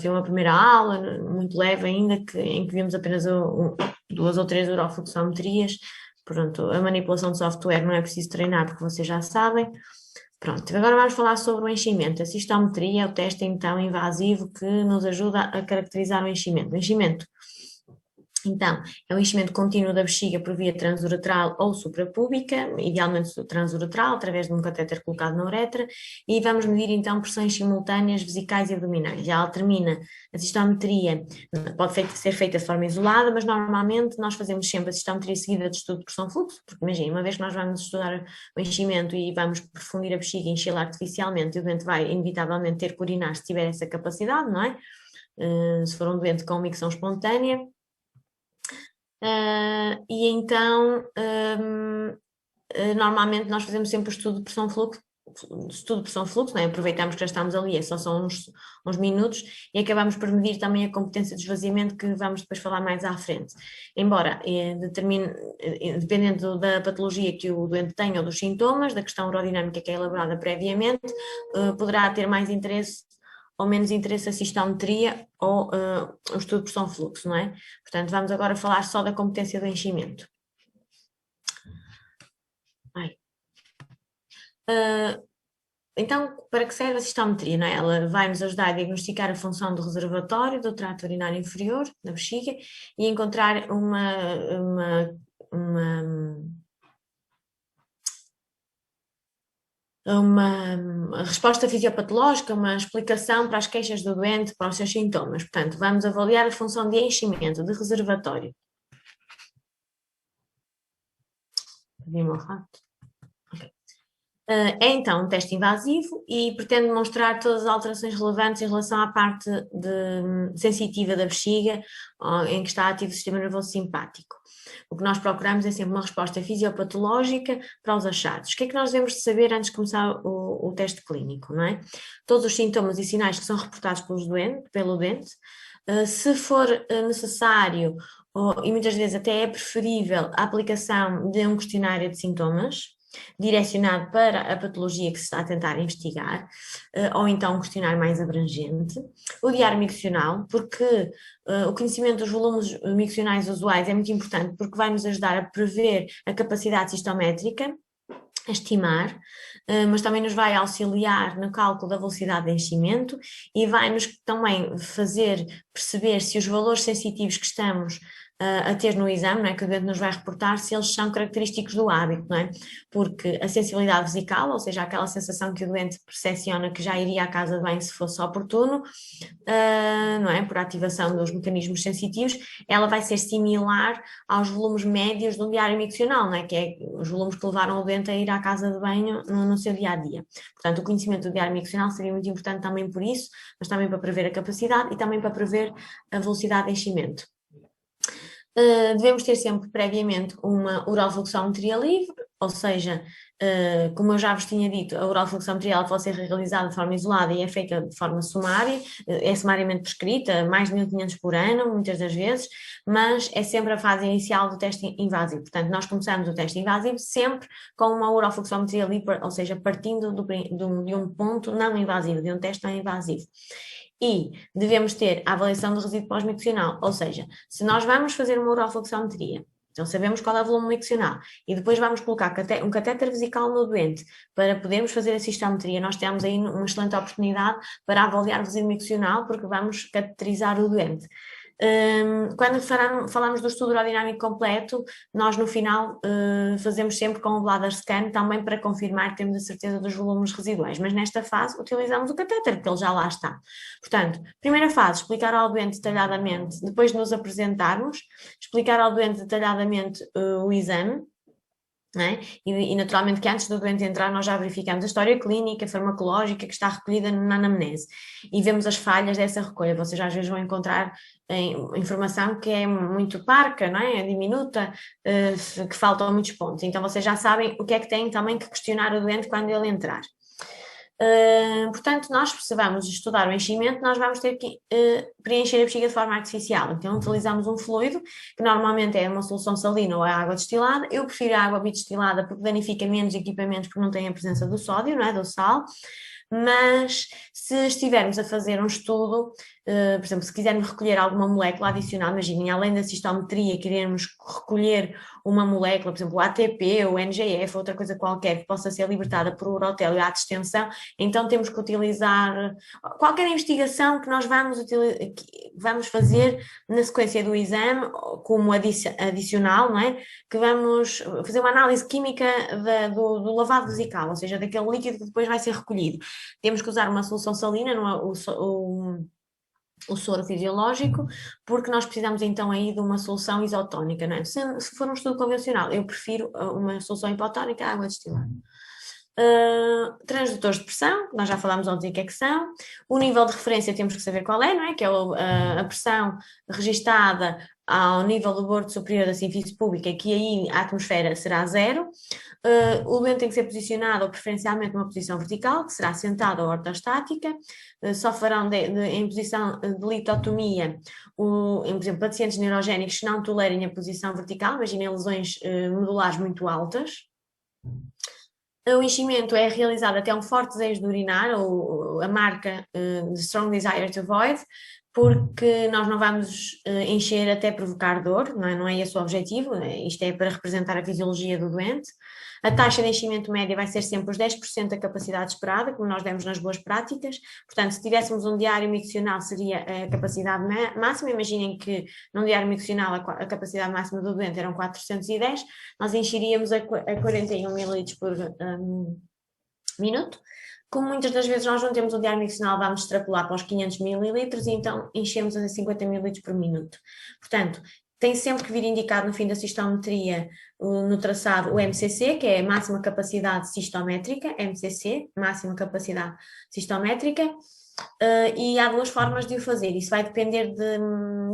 foi uma primeira aula, muito leve ainda, em que vimos apenas 2 ou 3 urofluxometrias. Pronto, a manipulação de software não é preciso treinar porque vocês já sabem. Pronto, agora vamos falar sobre o enchimento. A cistometria é o teste então invasivo que nos ajuda a caracterizar o enchimento. O enchimento, então, é um enchimento contínuo da bexiga por via transuretral ou suprapúbica, idealmente transuretral, através de um catéter colocado na uretra, e vamos medir então pressões simultâneas vesicais e abdominais. Já determina a cistometria, pode ser feita de forma isolada, mas normalmente nós fazemos sempre a cistometria seguida de estudo de pressão-fluxo, porque imagina, uma vez que nós vamos estudar o enchimento e vamos perfundir a bexiga e enchê-la artificialmente, o doente vai inevitavelmente ter que urinar se tiver essa capacidade, não é? Se for um doente com micção espontânea. E então, normalmente nós fazemos sempre o estudo de pressão-fluxo, não é? Aproveitamos que já estamos ali, só são uns minutos, e acabamos por medir também a competência de esvaziamento, que vamos depois falar mais à frente. Embora dependendo da patologia que o doente tem ou dos sintomas, da questão urodinâmica que é elaborada previamente, poderá ter mais interesse ou menos interesse a cistometria ou o estudo de pressão-fluxo, não é? Portanto, vamos agora falar só da competência do enchimento. Então, para que serve a cistometria, não é? Ela vai nos ajudar a diagnosticar a função do reservatório do trato urinário inferior, da bexiga, e encontrar uma resposta fisiopatológica, uma explicação para as queixas do doente, para os seus sintomas. Portanto, vamos avaliar a função de enchimento, de reservatório. É então um teste invasivo e pretende demonstrar todas as alterações relevantes em relação à parte sensitiva da bexiga, em que está ativo o sistema nervoso simpático. O que nós procuramos é sempre uma resposta fisiopatológica para os achados. O que é que nós devemos de saber antes de começar o teste clínico, não é? Todos os sintomas e sinais que são reportados pelo doente, se for necessário, e muitas vezes até é preferível, a aplicação de um questionário de sintomas, direcionado para a patologia que se está a tentar investigar, ou então um questionário mais abrangente. O diário miccional, porque o conhecimento dos volumes miccionais usuais é muito importante, porque vai nos ajudar a prever a capacidade cistométrica, a estimar, mas também nos vai auxiliar no cálculo da velocidade de enchimento e vai-nos também fazer perceber se os valores sensitivos que estamos a ter no exame, não é, que o doente nos vai reportar, se eles são característicos do hábito, não é? Porque a sensibilidade vesical, ou seja, aquela sensação que o doente percepciona que já iria à casa de banho se fosse oportuno, não é? Por ativação dos mecanismos sensitivos, ela vai ser similar aos volumes médios de um diário miccional, não é? Que é os volumes que levaram o doente a ir à casa de banho no seu dia-a-dia. Portanto, o conhecimento do diário miccional seria muito importante também por isso, mas também para prever a capacidade e também para prever a velocidade de enchimento. Devemos ter sempre previamente uma urofluxometria livre, ou seja, como eu já vos tinha dito, a urofluxometria ela pode ser realizada de forma isolada e é feita de forma sumária, é sumariamente prescrita, mais de 1500 por ano, muitas das vezes, mas é sempre a fase inicial do teste invasivo. Portanto, nós começamos o teste invasivo sempre com uma urofluxometria livre, ou seja, partindo de um ponto não invasivo, de um teste não invasivo. E devemos ter a avaliação do resíduo pós-miccional, ou seja, se nós vamos fazer uma urofluxometria, então sabemos qual é o volume miccional, e depois vamos colocar um catéter vesical no doente para podermos fazer a cistometria, nós temos aí uma excelente oportunidade para avaliar o resíduo miccional, porque vamos cateterizar o doente. Quando falamos do estudo urodinâmico completo, nós no final fazemos sempre com o bladder scan, também para confirmar que temos a certeza dos volumes residuais, mas nesta fase utilizamos o catéter, porque ele já lá está. Portanto, primeira fase, explicar ao doente detalhadamente, depois de nos apresentarmos, explicar ao doente detalhadamente o exame, é? E naturalmente que antes do doente entrar nós já verificamos a história clínica, farmacológica que está recolhida na anamnese e vemos as falhas dessa recolha. Vocês às vezes vão encontrar informação que é muito parca, não é? É diminuta, que faltam muitos pontos. Então vocês já sabem o que é que têm também que questionar o doente quando ele entrar. Portanto, nós se vamos estudar o enchimento, nós vamos ter que preencher a bexiga de forma artificial. Então utilizamos um fluido, que normalmente é uma solução salina ou a água destilada. Eu prefiro a água bidestilada porque danifica menos equipamentos porque não tem a presença do sódio, não é? Do sal. Mas se estivermos a fazer um estudo por exemplo, se quisermos recolher alguma molécula adicional, imaginem, além da cistometria, queremos recolher uma molécula, por exemplo, o ATP, o NGF, outra coisa qualquer que possa ser libertada por urotélio à distensão, então temos que utilizar qualquer investigação que nós vamos fazer na sequência do exame, como adicional, não é? Que vamos fazer uma análise química do lavado vesical, ou seja, daquele líquido que depois vai ser recolhido. Temos que usar uma solução salina, o soro fisiológico, porque nós precisamos então aí de uma solução isotónica, não é? Se for um estudo convencional, eu prefiro uma solução hipotónica à água destilada. Transdutores de pressão, nós já falámos ontem o que é que são. O nível de referência temos que saber qual é, não é? Que é a pressão registada ao nível do bordo superior da superfície pública, que aí a atmosfera será zero. O doente tem que ser posicionado, ou preferencialmente numa posição vertical, que será sentada ou ortostática. Só farão em posição de litotomia, por exemplo, pacientes neurogénicos que não tolerem a posição vertical, imaginem lesões medulares muito altas. O enchimento é realizado até um forte desejo de urinar, ou a marca de Strong Desire to Void, porque nós não vamos encher até provocar dor, não é esse o objetivo, isto é para representar a fisiologia do doente. A taxa de enchimento média vai ser sempre os 10% da capacidade esperada, como nós demos nas boas práticas. Portanto, se tivéssemos um diário miccional, seria a capacidade máxima. Imaginem que num diário miccional a capacidade máxima do doente eram 410, nós encheríamos a 41 ml por minuto. Como muitas das vezes nós não temos um diário miccional, vamos extrapolar para os 500 ml e então enchemos a 50 ml por minuto. Portanto, tem sempre que vir indicado no fim da cistometria, no traçado, o MCC, que é a máxima capacidade cistométrica, MCC, máxima capacidade cistométrica, e há duas formas de o fazer, isso vai depender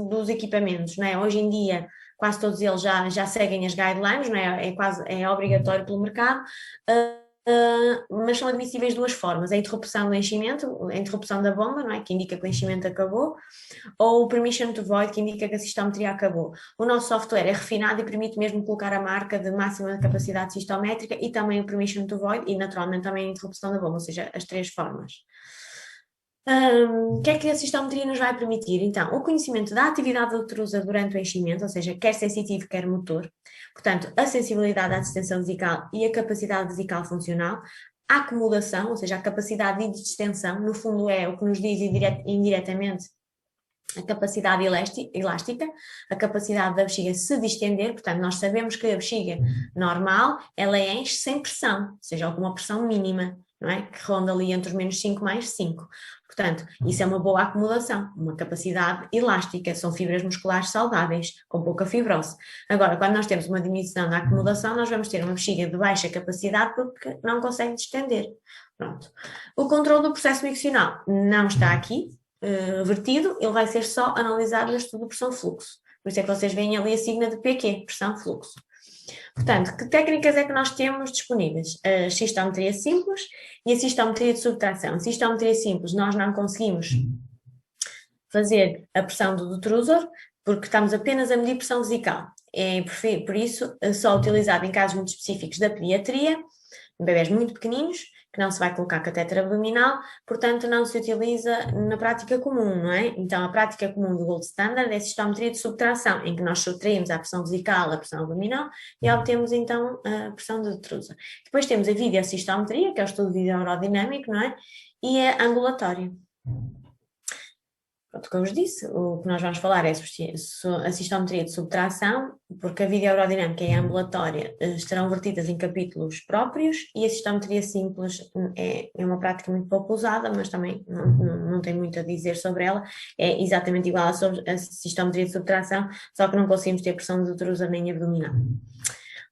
dos equipamentos, não é? Hoje em dia, quase todos eles já seguem as guidelines, não é? É obrigatório pelo mercado, mas são admissíveis de duas formas: a interrupção do enchimento, a interrupção da bomba, não é? Que indica que o enchimento acabou, ou o permission to void, que indica que a cistometria acabou. O nosso software é refinado e permite mesmo colocar a marca de máxima capacidade cistométrica e também o permission to void e naturalmente também a interrupção da bomba, ou seja, as três formas. O que é que a cistometria nos vai permitir? Então, o conhecimento da atividade da utrusa durante o enchimento, ou seja, quer sensitivo, quer motor, portanto, a sensibilidade à distensão vesical e a capacidade vesical funcional, a acomodação, ou seja, a capacidade de distensão, no fundo é o que nos diz indiretamente a capacidade elástica, a capacidade da bexiga se distender, portanto, nós sabemos que a bexiga normal, ela enche sem pressão, ou seja, alguma pressão mínima, não é? Que ronda ali entre os menos 5 mais 5. Portanto, isso é uma boa acomodação, uma capacidade elástica, são fibras musculares saudáveis, com pouca fibrose. Agora, quando nós temos uma diminuição da acomodação, nós vamos ter uma bexiga de baixa capacidade porque não consegue distender. Pronto. O controle do processo miccional não está aqui vertido, ele vai ser só analisado no estudo de pressão-fluxo. Por isso é que vocês veem ali a sigla de PQ, pressão-fluxo. Portanto, que técnicas é que nós temos disponíveis? A cistometria simples e a cistometria de subtração. A cistometria simples nós não conseguimos fazer a pressão do detrusor porque estamos apenas a medir pressão vesical. É por isso só utilizado em casos muito específicos da pediatria, em bebés muito pequeninos, que não se vai colocar catéter abdominal, portanto não se utiliza na prática comum, não é? Então a prática comum do gold standard é a cistometria de subtração, em que nós subtraímos a pressão vesical, a pressão abdominal e obtemos então a pressão de detrusor. Depois temos a videocistometria, que é o estudo videoaerodinâmico, não é? E a ambulatória. Pronto, como eu vos disse, o que nós vamos falar é a cistometria de subtração, porque a videoaerodinâmica e a ambulatória estarão vertidas em capítulos próprios e a cistometria simples é uma prática muito pouco usada, mas também não tem muito a dizer sobre ela, é exatamente igual à cistometria de subtração, só que não conseguimos ter pressão de detrusor nem abdominal.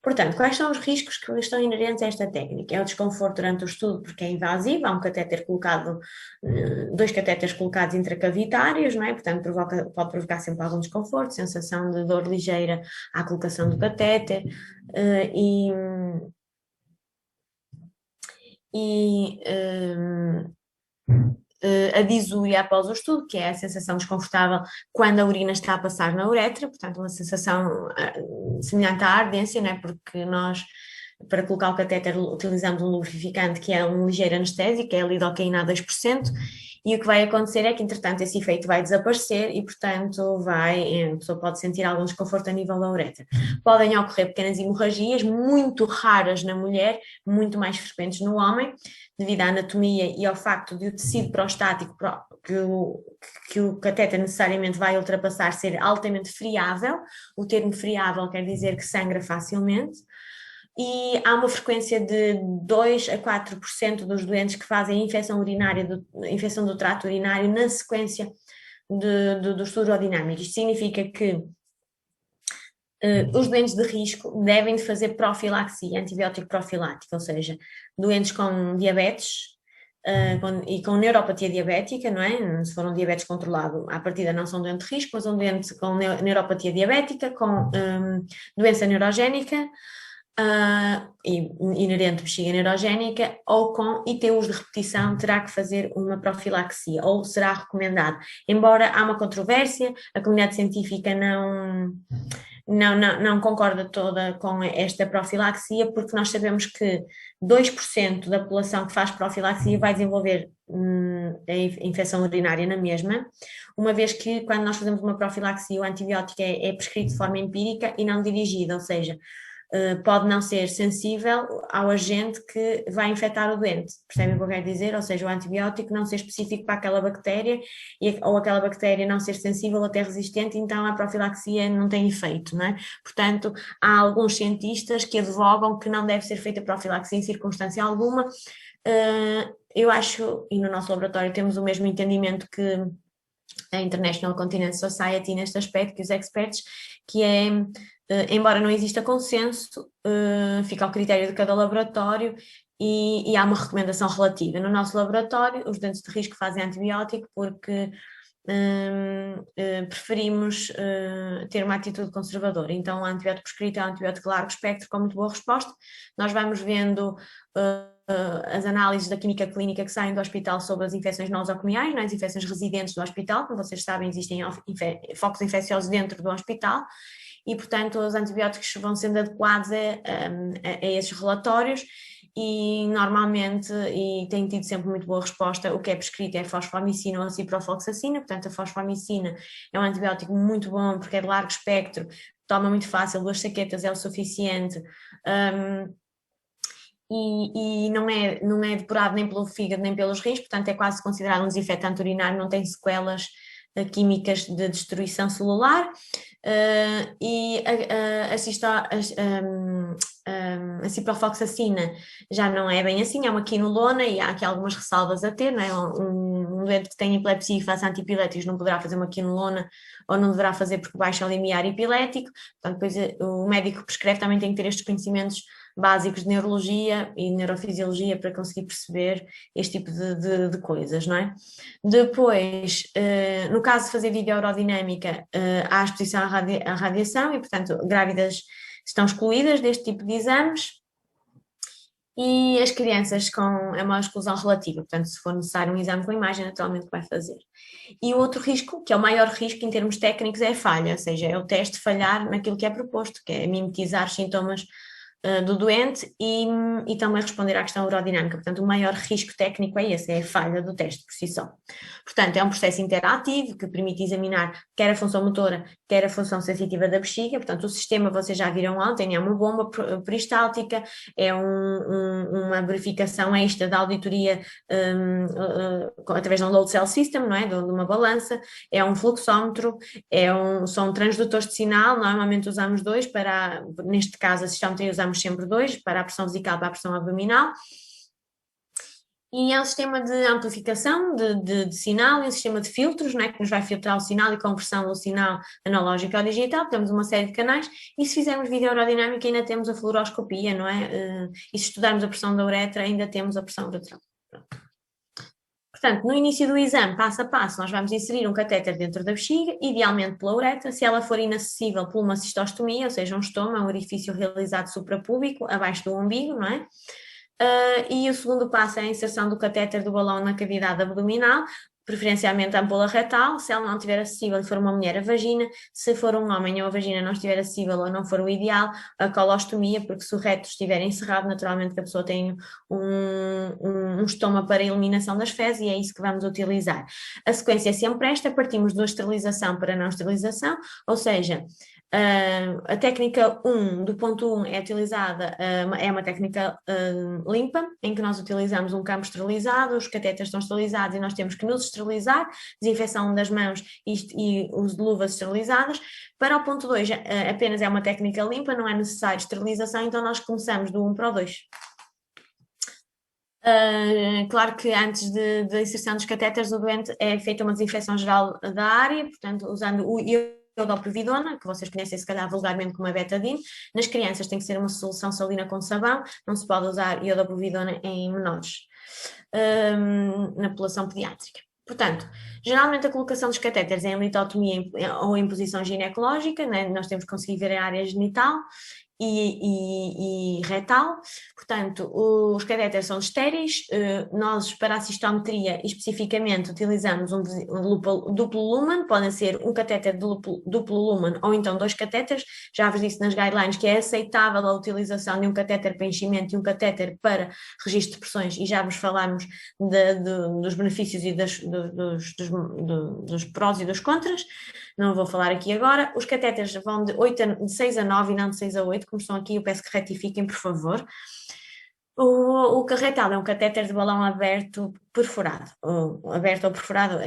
Portanto, quais são os riscos que estão inerentes a esta técnica? É o desconforto durante o estudo porque é invasivo, há um catéter colocado, dois catéteres colocados intracavitários, não é? Portanto, pode provocar sempre algum desconforto, sensação de dor ligeira à colocação do catéter a disúria após o estudo, que é a sensação desconfortável quando a urina está a passar na uretra, portanto uma sensação semelhante à ardência, não é? Porque nós, para colocar o catéter, utilizamos um lubrificante que é um ligeiro anestésico, que é a lidocaína a 2%, E o que vai acontecer é que, entretanto, esse efeito vai desaparecer e, portanto, a pessoa pode sentir algum desconforto a nível da uretra. Podem ocorrer pequenas hemorragias, muito raras na mulher, muito mais frequentes no homem, devido à anatomia e ao facto de o tecido prostático que o catéter necessariamente vai ultrapassar ser altamente friável. O termo friável quer dizer que sangra facilmente. E há uma frequência de 2 a 4% dos doentes que fazem infecção urinária, infecção do trato urinário na sequência do estudo urodinâmico. Isto significa que os doentes de risco devem de fazer profilaxia, antibiótico profilático, ou seja, doentes com diabetes e com neuropatia diabética, não é? Se for um diabetes controlado, à partida não são doente de risco, mas um doente com neuropatia diabética, com doença neurogénica, inerente bexiga neurogénica, ou com ITUs de repetição, terá que fazer uma profilaxia, ou será recomendado. Embora há uma controvérsia, a comunidade científica não concorda toda com esta profilaxia, porque nós sabemos que 2% da população que faz profilaxia vai desenvolver a infecção urinária na mesma, uma vez que quando nós fazemos uma profilaxia o antibiótico é prescrito de forma empírica e não dirigida, ou seja, pode não ser sensível ao agente que vai infectar o doente, percebem o que eu quero dizer? Ou seja, o antibiótico não ser específico para aquela bactéria ou aquela bactéria não ser sensível ou até resistente, então a profilaxia não tem efeito, não é? Portanto, há alguns cientistas que advogam que não deve ser feita profilaxia em circunstância alguma. Eu acho, e no nosso laboratório temos o mesmo entendimento que a International Continence Society neste aspecto, que os experts, que é, embora não exista consenso, fica ao critério de cada laboratório e há uma recomendação relativa. No nosso laboratório, os doentes de risco fazem antibiótico porque preferimos ter uma atitude conservadora. Então, o antibiótico prescrito é um antibiótico de largo espectro com muito boa resposta. Nós vamos vendo as análises da química clínica que saem do hospital sobre as infecções nosocomiais, as infecções residentes do hospital. Como vocês sabem, existem focos infecciosos dentro do hospital e, portanto, os antibióticos vão sendo adequados a esses relatórios e normalmente, e tem tido sempre muito boa resposta, o que é prescrito é fosfomicina ou ciprofloxacina. Portanto, a fosfomicina é um antibiótico muito bom porque é de largo espectro, toma muito fácil, 2 saquetas é o suficiente, e não é depurado nem pelo fígado nem pelos rins, portanto é quase considerado um desinfetante urinário, não tem sequelas químicas de destruição celular. E a ciprofloxacina já não é bem assim, é uma quinolona e há aqui algumas ressalvas a ter, não é? Um doente que tem epilepsia e faz antipiléticos não poderá fazer uma quinolona ou não deverá fazer porque baixa o limiar epilético, portanto depois o médico que prescreve também tem que ter estes conhecimentos básicos de neurologia e neurofisiologia para conseguir perceber este tipo de coisas, não é? Depois, no caso de fazer videoaerodinâmica, há exposição à radiação e, portanto, grávidas estão excluídas deste tipo de exames e as crianças é uma exclusão relativa, portanto, se for necessário um exame com imagem, naturalmente vai fazer. E o outro risco, que é o maior risco em termos técnicos, é a falha, ou seja, é o teste falhar naquilo que é proposto, que é mimetizar os sintomas do doente e também responder à questão urodinâmica. Portanto, o maior risco técnico é esse, é a falha do teste por si só. Portanto, é um processo interativo que permite examinar quer a função motora, quer a função sensitiva da bexiga. Portanto, o sistema, vocês já viram ontem, é uma bomba peristáltica, é uma verificação extra da auditoria através de um load cell system, não é? De uma balança, é um fluxómetro, são transdutores de sinal, normalmente usamos 2 neste caso a cistometria usamos sempre 2, para a pressão vesical e para a pressão abdominal. E é um sistema de amplificação de sinal e um sistema de filtros, não é? Que nos vai filtrar o sinal e conversão do sinal analógico ao digital. Temos uma série de canais e se fizermos videoaerodinâmica ainda temos a fluoroscopia, não é? E se estudarmos a pressão da uretra ainda temos a pressão uretral. Portanto, no início do exame, passo a passo, nós vamos inserir um catéter dentro da bexiga, idealmente pela uretra. Se ela for inacessível por uma cistostomia, ou seja, um estoma, um orifício realizado suprapúbico, abaixo do umbigo, não é? E o segundo passo é a inserção do catéter do balão na cavidade abdominal, preferencialmente a ampola retal, se ela não estiver acessível e for uma mulher, a vagina, se for um homem ou a vagina não estiver acessível ou não for o ideal, a colostomia, porque se o reto estiver encerrado, naturalmente que a pessoa tem um estômago para a eliminação das fezes e é isso que vamos utilizar. A sequência é sempre esta, partimos da esterilização para a não esterilização, ou seja, a técnica 1, do ponto 1 é utilizada, é uma técnica limpa, em que nós utilizamos um campo esterilizado, os catéteres estão esterilizados e nós temos que nos esterilizar, desinfecção das mãos e uso de luvas esterilizadas. Para o ponto 2, apenas é uma técnica limpa, não é necessário esterilização, então nós começamos do 1 para o 2. Claro que antes da inserção dos catéteres, o doente é feita uma desinfecção geral da área, portanto, usando o iodoprovidona, que vocês conhecem se calhar vulgarmente como a betadine. Nas crianças tem que ser uma solução salina com sabão, não se pode usar iodoprovidona em menores, na população pediátrica. Portanto, geralmente a colocação dos catéteres é em litotomia ou em posição ginecológica, né? Nós temos que conseguir ver a área genital e retal, portanto, os catéteres são estéreis, nós para a cistometria especificamente utilizamos um duplo lumen, podem ser um catéter duplo lumen ou então 2 catéteres, já vos disse nas guidelines que é aceitável a utilização de um catéter para enchimento e um catéter para registro de pressões e já vos falamos dos benefícios e dos prós e dos contras. Não vou falar aqui agora. Os catéteres vão de 6 a 9 e não de 6 a 8, como estão aqui, eu peço que retifiquem, por favor. O carretal é um catéter de balão aberto perfurado. Aberto ou perfurado,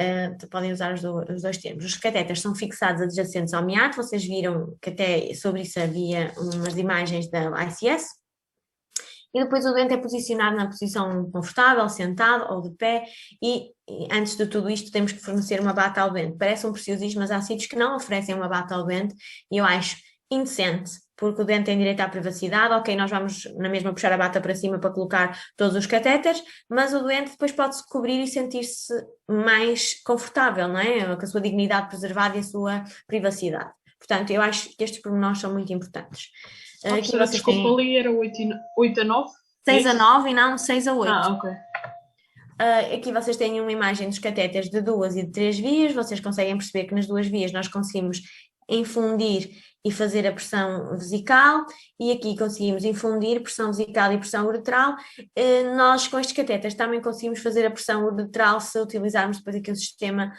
podem usar os dois termos. Os catéteres são fixados adjacentes ao meato, vocês viram que até sobre isso havia umas imagens da ICS. E depois o doente é posicionado na posição confortável, sentado ou de pé, e antes de tudo isto temos que fornecer uma bata ao doente. Parece um preciosismo, mas há sítios que não oferecem uma bata ao doente, e eu acho indecente, porque o doente tem direito à privacidade, ok, nós vamos na mesma puxar a bata para cima para colocar todos os catéteres, mas o doente depois pode-se cobrir e sentir-se mais confortável, não é? Com a sua dignidade preservada e a sua privacidade. Portanto, eu acho que estes pormenores são muito importantes. Aqui desculpa, ali era 8 a 9? 6 a 9 e não 6 a 8. Ok. Aqui vocês têm uma imagem dos catéteres de 2 e de 3 vias, vocês conseguem perceber que nas 2 vias nós conseguimos infundir e fazer a pressão vesical, e aqui conseguimos infundir pressão vesical e pressão uretral. Nós com estes catéteres também conseguimos fazer a pressão uretral se utilizarmos depois aqui um sistema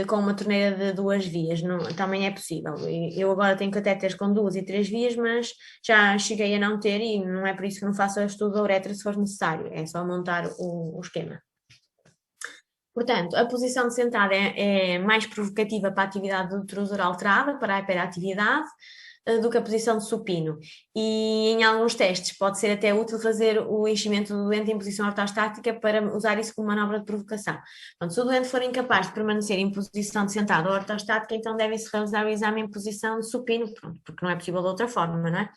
com uma torneira de 2 vias, também é possível. Eu agora tenho catéteres com 2 e 3 vias, mas já cheguei a não ter e não é por isso que não faço o estudo da uretra se for necessário, é só montar o esquema. Portanto, a posição de sentada é mais provocativa para a atividade do útero alterada, para a hiperatividade, do que a posição de supino. E em alguns testes pode ser até útil fazer o enchimento do doente em posição ortostática para usar isso como manobra de provocação. Portanto, se o doente for incapaz de permanecer em posição de sentada ou ortostática, então deve-se realizar o exame em posição de supino, pronto, porque não é possível de outra forma, não é?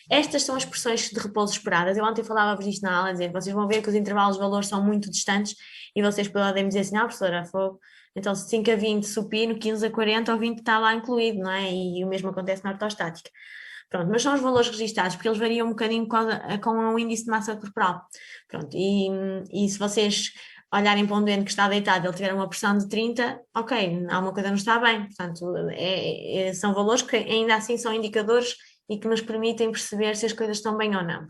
Estas são as pressões de repouso esperadas. Eu ontem falava-vos disto na aula, dizer, vocês vão ver que os intervalos de valores são muito distantes e vocês podem me dizer assim, professora, fogo, então 5 a 20 supino, 15 a 40 ou 20 está lá incluído, não é? E o mesmo acontece na ortostática. Pronto, mas são os valores registados, porque eles variam um bocadinho com o índice de massa corporal. Pronto, e se vocês olharem para um doente que está deitado, ele tiver uma pressão de 30, ok, alguma coisa não está bem. Portanto, são valores que ainda assim são indicadores e que nos permitem perceber se as coisas estão bem ou não.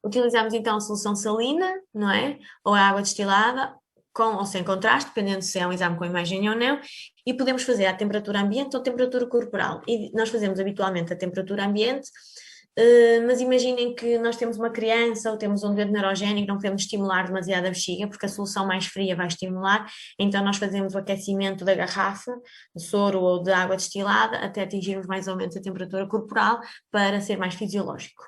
Utilizamos então a solução salina, não é? Ou a água destilada, com ou sem contraste, dependendo se é um exame com imagem ou não, e podemos fazer à temperatura ambiente ou temperatura corporal. E nós fazemos habitualmente a temperatura ambiente, mas imaginem que nós temos uma criança ou temos um doente neurogénico, não podemos estimular demasiado a bexiga, porque a solução mais fria vai estimular, então nós fazemos o aquecimento da garrafa de soro ou de água destilada até atingirmos mais ou menos a temperatura corporal para ser mais fisiológico.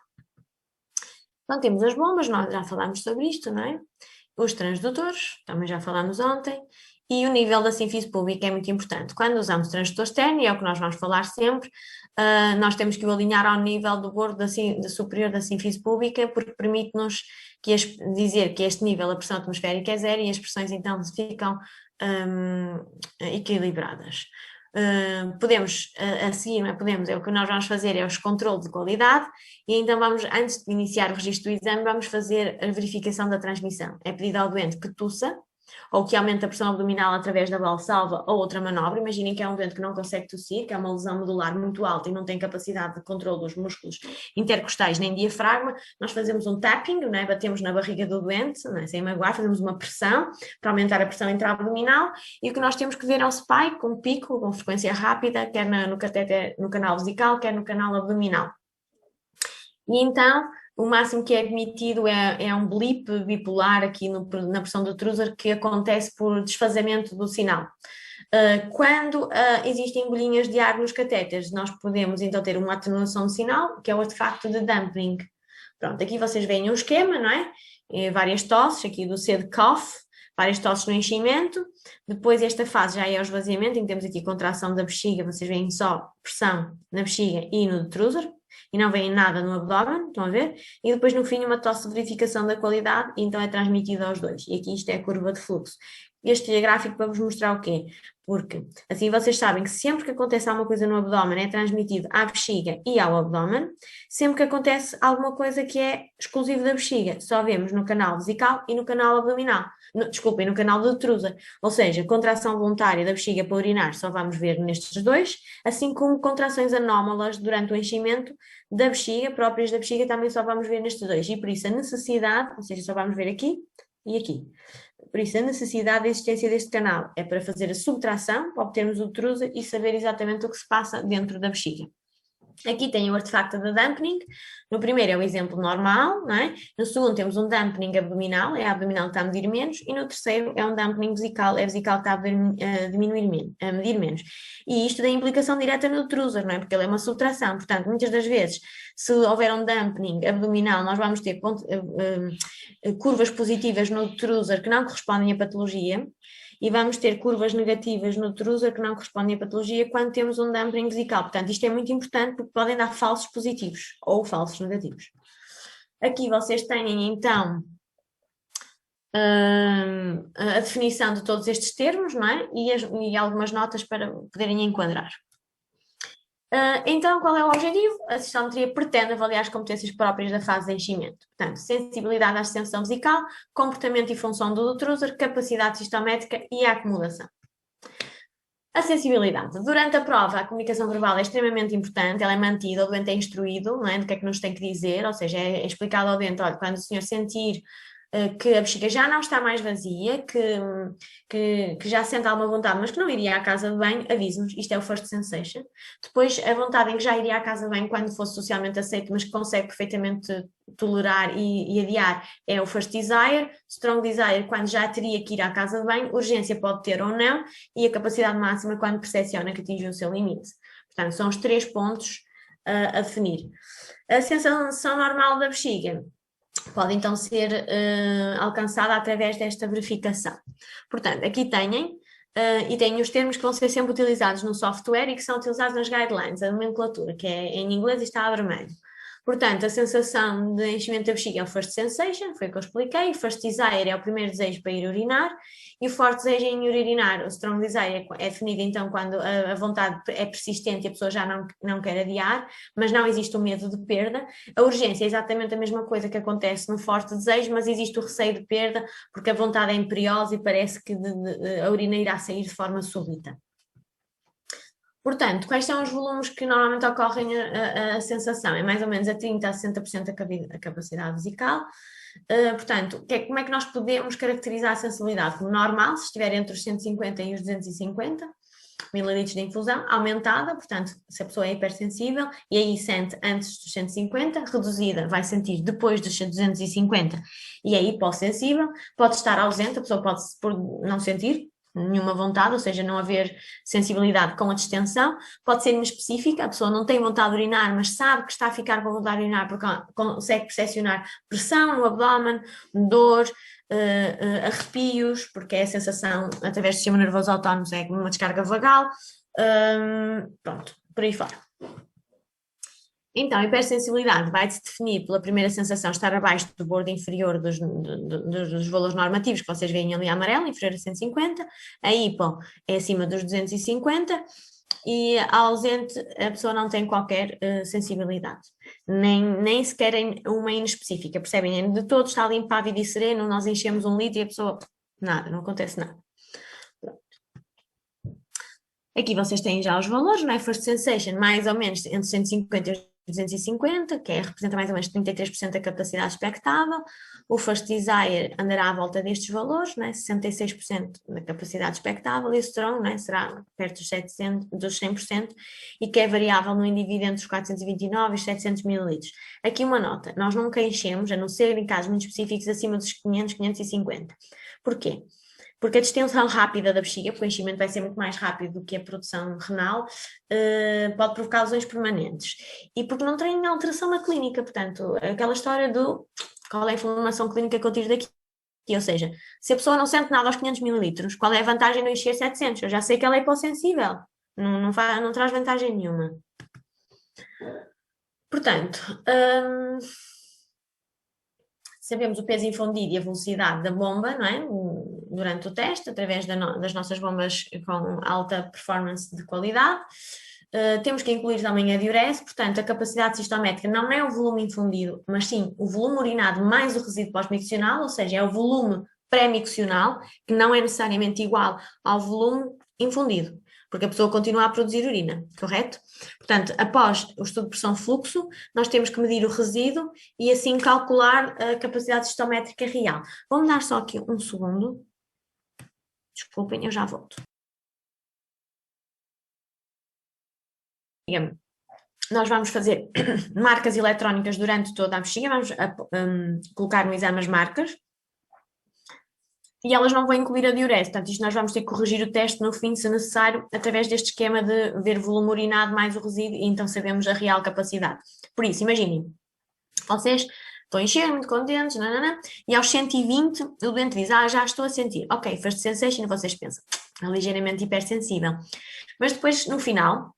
Então temos as bombas, nós já falámos sobre isto, não é? Os transdutores, também já falámos ontem, e o nível da sínfise pública é muito importante. Quando usamos transdutor externo, e é o que nós vamos falar sempre, nós temos que o alinhar ao nível do bordo superior da sínfise pública, porque permite-nos dizer que este nível, a pressão atmosférica é zero, e as pressões então ficam equilibradas. Podemos, a seguir, não é? Podemos, o que nós vamos fazer é os controles de qualidade e então vamos, antes de iniciar o registro do exame, vamos fazer a verificação da transmissão. É pedido ao doente que tussa, ou que aumenta a pressão abdominal através da valsalva ou outra manobra. Imaginem que é um doente que não consegue tossir, que é uma lesão medular muito alta e não tem capacidade de controle dos músculos intercostais nem diafragma. Nós fazemos um tapping, né? Batemos na barriga do doente, né? Sem magoar, fazemos uma pressão para aumentar a pressão intra-abdominal, e o que nós temos que ver é um spike, um pico com frequência rápida, quer no catéter, no canal vesical, quer no canal abdominal. E então, o máximo que é admitido é um blip bipolar aqui na pressão do Truser, que acontece por desfazamento do sinal. Quando existem bolinhas de ar nos catéteres, nós podemos então ter uma atenuação do sinal, que é o artefacto de dampening. Pronto, aqui vocês veem um esquema, não é? Várias tosses, aqui do C de cough, várias tosses no enchimento. Depois esta fase já é o esvaziamento, em que temos aqui contração da bexiga, vocês veem só pressão na bexiga e no detrusor, e não veem nada no abdômen, estão a ver? E depois no fim uma tosse de verificação da qualidade, e então é transmitido aos dois. E aqui isto é a curva de fluxo. Este gráfico para vos mostrar o quê? Porque assim vocês sabem que sempre que acontece alguma coisa no abdômen é transmitido à bexiga e ao abdômen. Sempre que acontece alguma coisa que é exclusivo da bexiga, só vemos no canal vesical e no canal abdominal. Desculpem, no canal do detrusor. Ou seja, contração voluntária da bexiga para urinar só vamos ver nestes dois, assim como contrações anómalas durante o enchimento da bexiga, próprias da bexiga, também só vamos ver nestes dois. E por isso a necessidade, ou seja, só vamos ver aqui e aqui. Por isso, a necessidade da existência deste canal é para fazer a subtração, para obtermos o detrusor e saber exatamente o que se passa dentro da bexiga. Aqui tem o artefacto de dampening. No primeiro é o exemplo normal, não é? No segundo temos um dampening abdominal, é a abdominal que está a medir menos, e no terceiro é um dampening vesical, é a vesical que está a diminuir menos, a medir menos. E isto tem implicação direta no detrusor, não é? Porque ele é uma subtração, portanto, muitas das vezes, se houver um dampening abdominal, nós vamos ter curvas positivas no detrusor que não correspondem à patologia, e vamos ter curvas negativas no detrusor que não correspondem à patologia quando temos um dampening vesical. Portanto, isto é muito importante porque podem dar falsos positivos ou falsos negativos. Aqui vocês têm, então, a definição de todos estes termos, não é? E algumas notas para poderem enquadrar. Então, qual é o objetivo? A sistometria pretende avaliar as competências próprias da fase de enchimento. Portanto, sensibilidade à extensão vesical, comportamento e função do detrusor, capacidade sistométrica e a acomodação. A sensibilidade. Durante a prova, a comunicação verbal é extremamente importante, ela é mantida, o doente é instruído, não é? Do que é que nos tem que dizer, ou seja, é explicado ao doente, olha, quando o senhor sentir que a bexiga já não está mais vazia, que já sente alguma vontade, mas que não iria à casa de banho, avise-nos, isto é o first sensation. Depois, a vontade em que já iria à casa de banho quando fosse socialmente aceito, mas que consegue perfeitamente tolerar e adiar, é o first desire. Strong desire, quando já teria que ir à casa de banho, urgência pode ter ou não, e a capacidade máxima quando percepciona que atingiu o seu limite. Portanto, são os 3 pontos a definir. A sensação normal da bexiga pode então ser alcançada através desta verificação. Portanto, aqui têm, e têm os termos que vão ser sempre utilizados no software e que são utilizados nas guidelines, a nomenclatura, que é em inglês e está a vermelho. Portanto, a sensação de enchimento da bexiga é o first sensation, foi o que eu expliquei, o first desire é o primeiro desejo para ir urinar, e o forte desejo em ir urinar, o strong desire é definido então quando a vontade é persistente e a pessoa já não quer adiar, mas não existe o medo de perda. A urgência é exatamente a mesma coisa que acontece no forte desejo, mas existe o receio de perda, porque a vontade é imperiosa e parece que a urina irá sair de forma súbita. Portanto, quais são os volumes que normalmente ocorrem a sensação? É mais ou menos a 30% a 60% a capacidade vesical. Portanto, como é que nós podemos caracterizar a sensibilidade? Como normal, se estiver entre os 150 e os 250 mililitros de infusão, aumentada, portanto, se a pessoa é hipersensível e aí sente antes dos 150, reduzida, vai sentir depois dos 250 e é hipossensível, pode estar ausente, a pessoa pode não sentir nenhuma vontade, ou seja, não haver sensibilidade com a distensão, pode ser inespecífica, a pessoa não tem vontade de urinar, mas sabe que está a ficar com vontade de urinar porque consegue percepcionar pressão no abdômen, dor, arrepios, porque é a sensação através do sistema nervoso autónomo, é como uma descarga vagal, pronto, por aí fora. Então, a hipersensibilidade vai-se definir pela primeira sensação estar abaixo do bordo inferior dos valores normativos que vocês veem ali amarelo, inferior a 150, a hipo é acima dos 250 e a ausente a pessoa não tem qualquer sensibilidade, nem sequer uma inespecífica, percebem? De todo está ali impávido e sereno, nós enchemos 1 litro e a pessoa Nada, não acontece nada. Aqui vocês têm já os valores, não é? First Sensation, mais ou menos entre 150 e 250, que representa mais ou menos 33% da capacidade expectável. O First Desire andará à volta destes valores, não é? 66% da capacidade expectável, e o Strong, não é? Será perto dos 100%, e que é variável no indivíduo entre os 429 e os 700 ml. Aqui uma nota, nós nunca enchemos, a não ser em casos muito específicos, acima dos 500, 550. Porquê? Porque a distensão rápida da bexiga, porque o enchimento vai ser muito mais rápido do que a produção renal, pode provocar lesões permanentes. E porque não tem alteração na clínica, portanto, aquela história do qual é a informação clínica que eu tiro daqui. Ou seja, se a pessoa não sente nada aos 500 ml, qual é a vantagem de eu encher 700? Eu já sei que ela é hipossensível, não traz vantagem nenhuma. Portanto, sabemos o peso infundido e a velocidade da bomba, não é? Durante o teste, através das nossas bombas com alta performance de qualidade. Temos que incluir também a diurese, portanto, a capacidade sistométrica não é o volume infundido, mas sim o volume urinado mais o resíduo pós-miccional, ou seja, é o volume pré-miccional, que não é necessariamente igual ao volume infundido, porque a pessoa continua a produzir urina, correto? Portanto, após o estudo de pressão-fluxo, nós temos que medir o resíduo e assim calcular a capacidade sistométrica real. Vamos dar só aqui um segundo. Desculpem, eu já volto. Nós vamos fazer marcas eletrónicas durante toda a bexiga, vamos colocar no exame as marcas. E elas não vão incluir a diurese, portanto isto nós vamos ter que corrigir o teste no fim, se necessário, através deste esquema de ver volume urinado mais o resíduo, e então sabemos a real capacidade. Por isso, imaginem, vocês estão a encher, muito contentes, nanana, e aos 120 o doente diz, já estou a sentir. Ok, first sensation, e vocês pensam, é ligeiramente hipersensível. Mas depois, no final,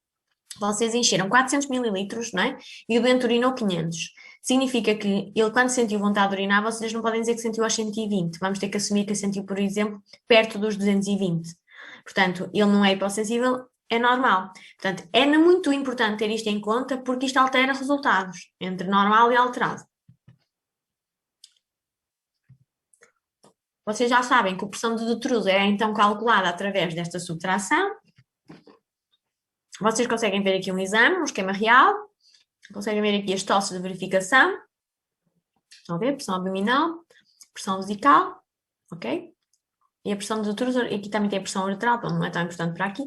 vocês encheram 400 ml, não é? E o doente urinou 500. Significa que ele, quando sentiu vontade de urinar, vocês não podem dizer que sentiu aos 120. Vamos ter que assumir que sentiu, por exemplo, perto dos 220. Portanto, ele não é hipossensível, é normal. Portanto, é muito importante ter isto em conta, porque isto altera resultados entre normal e alterado. Vocês já sabem que a pressão de detrusor é então calculada através desta subtração. Vocês conseguem ver aqui um exame, um esquema real. Conseguem ver aqui as tosses de verificação. Estão a ver? Pressão abdominal, pressão vesical, ok? E a pressão de detrusor, e aqui também tem a pressão uretral, não é tão importante para aqui.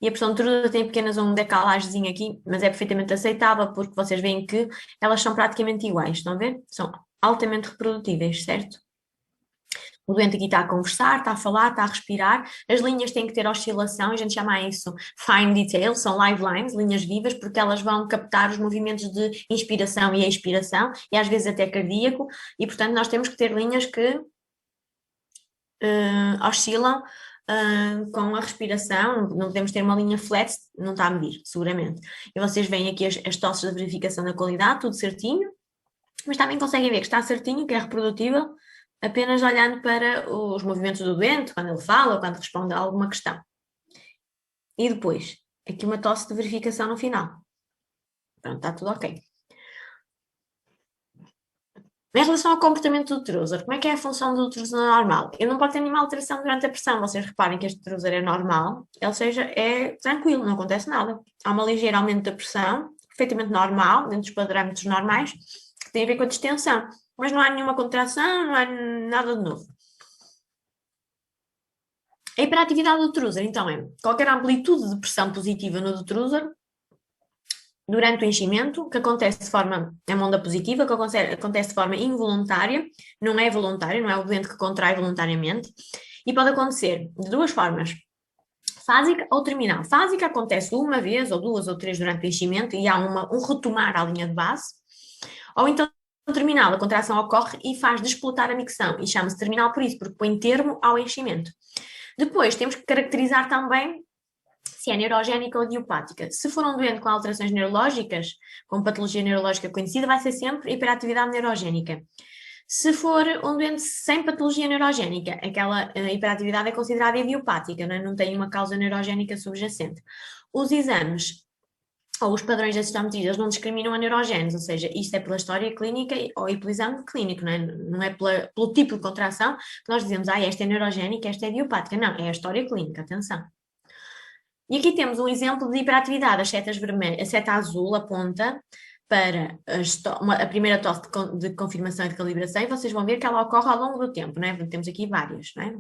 E a pressão de detrusor tem apenas um decalagezinho aqui, mas é perfeitamente aceitável, porque vocês veem que elas são praticamente iguais, estão a ver? São altamente reprodutíveis, certo? O doente aqui está a conversar, está a falar, está a respirar. As linhas têm que ter oscilação, a gente chama isso fine detail, são live lines, linhas vivas, porque elas vão captar os movimentos de inspiração e expiração, e às vezes até cardíaco, e portanto nós temos que ter linhas que oscilam com a respiração, não podemos ter uma linha flat, não está a medir, seguramente. E vocês veem aqui as tosses de verificação da qualidade, tudo certinho, mas também conseguem ver que está certinho, que é reprodutível, apenas olhando para os movimentos do doente, quando ele fala ou quando responde a alguma questão. E depois, aqui uma tosse de verificação no final. Pronto, está tudo ok. Em relação ao comportamento do detrusor, como é que é a função do detrusor normal? Ele não pode ter nenhuma alteração durante a pressão. Vocês reparem que este detrusor é normal, ou seja, é tranquilo, não acontece nada. Há uma ligeira aumento da pressão, perfeitamente normal, dentro dos parâmetros normais, que tem a ver com a distensão. Mas não há nenhuma contração, não há nada de novo. A hiperatividade do detrusor, então, é qualquer amplitude de pressão positiva no detrusor durante o enchimento, que acontece de forma, é uma onda positiva, que acontece de forma involuntária, não é voluntária, não é o doente que contrai voluntariamente, e pode acontecer de duas formas, fásica ou terminal. Fásica acontece uma vez, ou duas, ou três durante o enchimento, e há um retomar à linha de base, ou então terminal, a contração ocorre e faz desplotar a micção, e chama-se terminal por isso, porque põe termo ao enchimento. Depois, temos que caracterizar também se é neurogénica ou idiopática. Se for um doente com alterações neurológicas, com patologia neurológica conhecida, vai ser sempre hiperatividade neurogénica. Se for um doente sem patologia neurogénica, aquela hiperatividade é considerada idiopática, não tem uma causa neurogénica subjacente. Os exames ou os padrões da citometria, eles não discriminam a neurogénese, ou seja, isto é pela história clínica ou pelo exame clínico, não é pelo tipo de contração que nós dizemos, esta é neurogénica, esta é idiopática. Não, é a história clínica, atenção. E aqui temos um exemplo de hiperatividade, as setas vermelhas, a seta azul aponta para a primeira tosse de confirmação e de calibração, e vocês vão ver que ela ocorre ao longo do tempo, não é? Temos aqui várias, não é?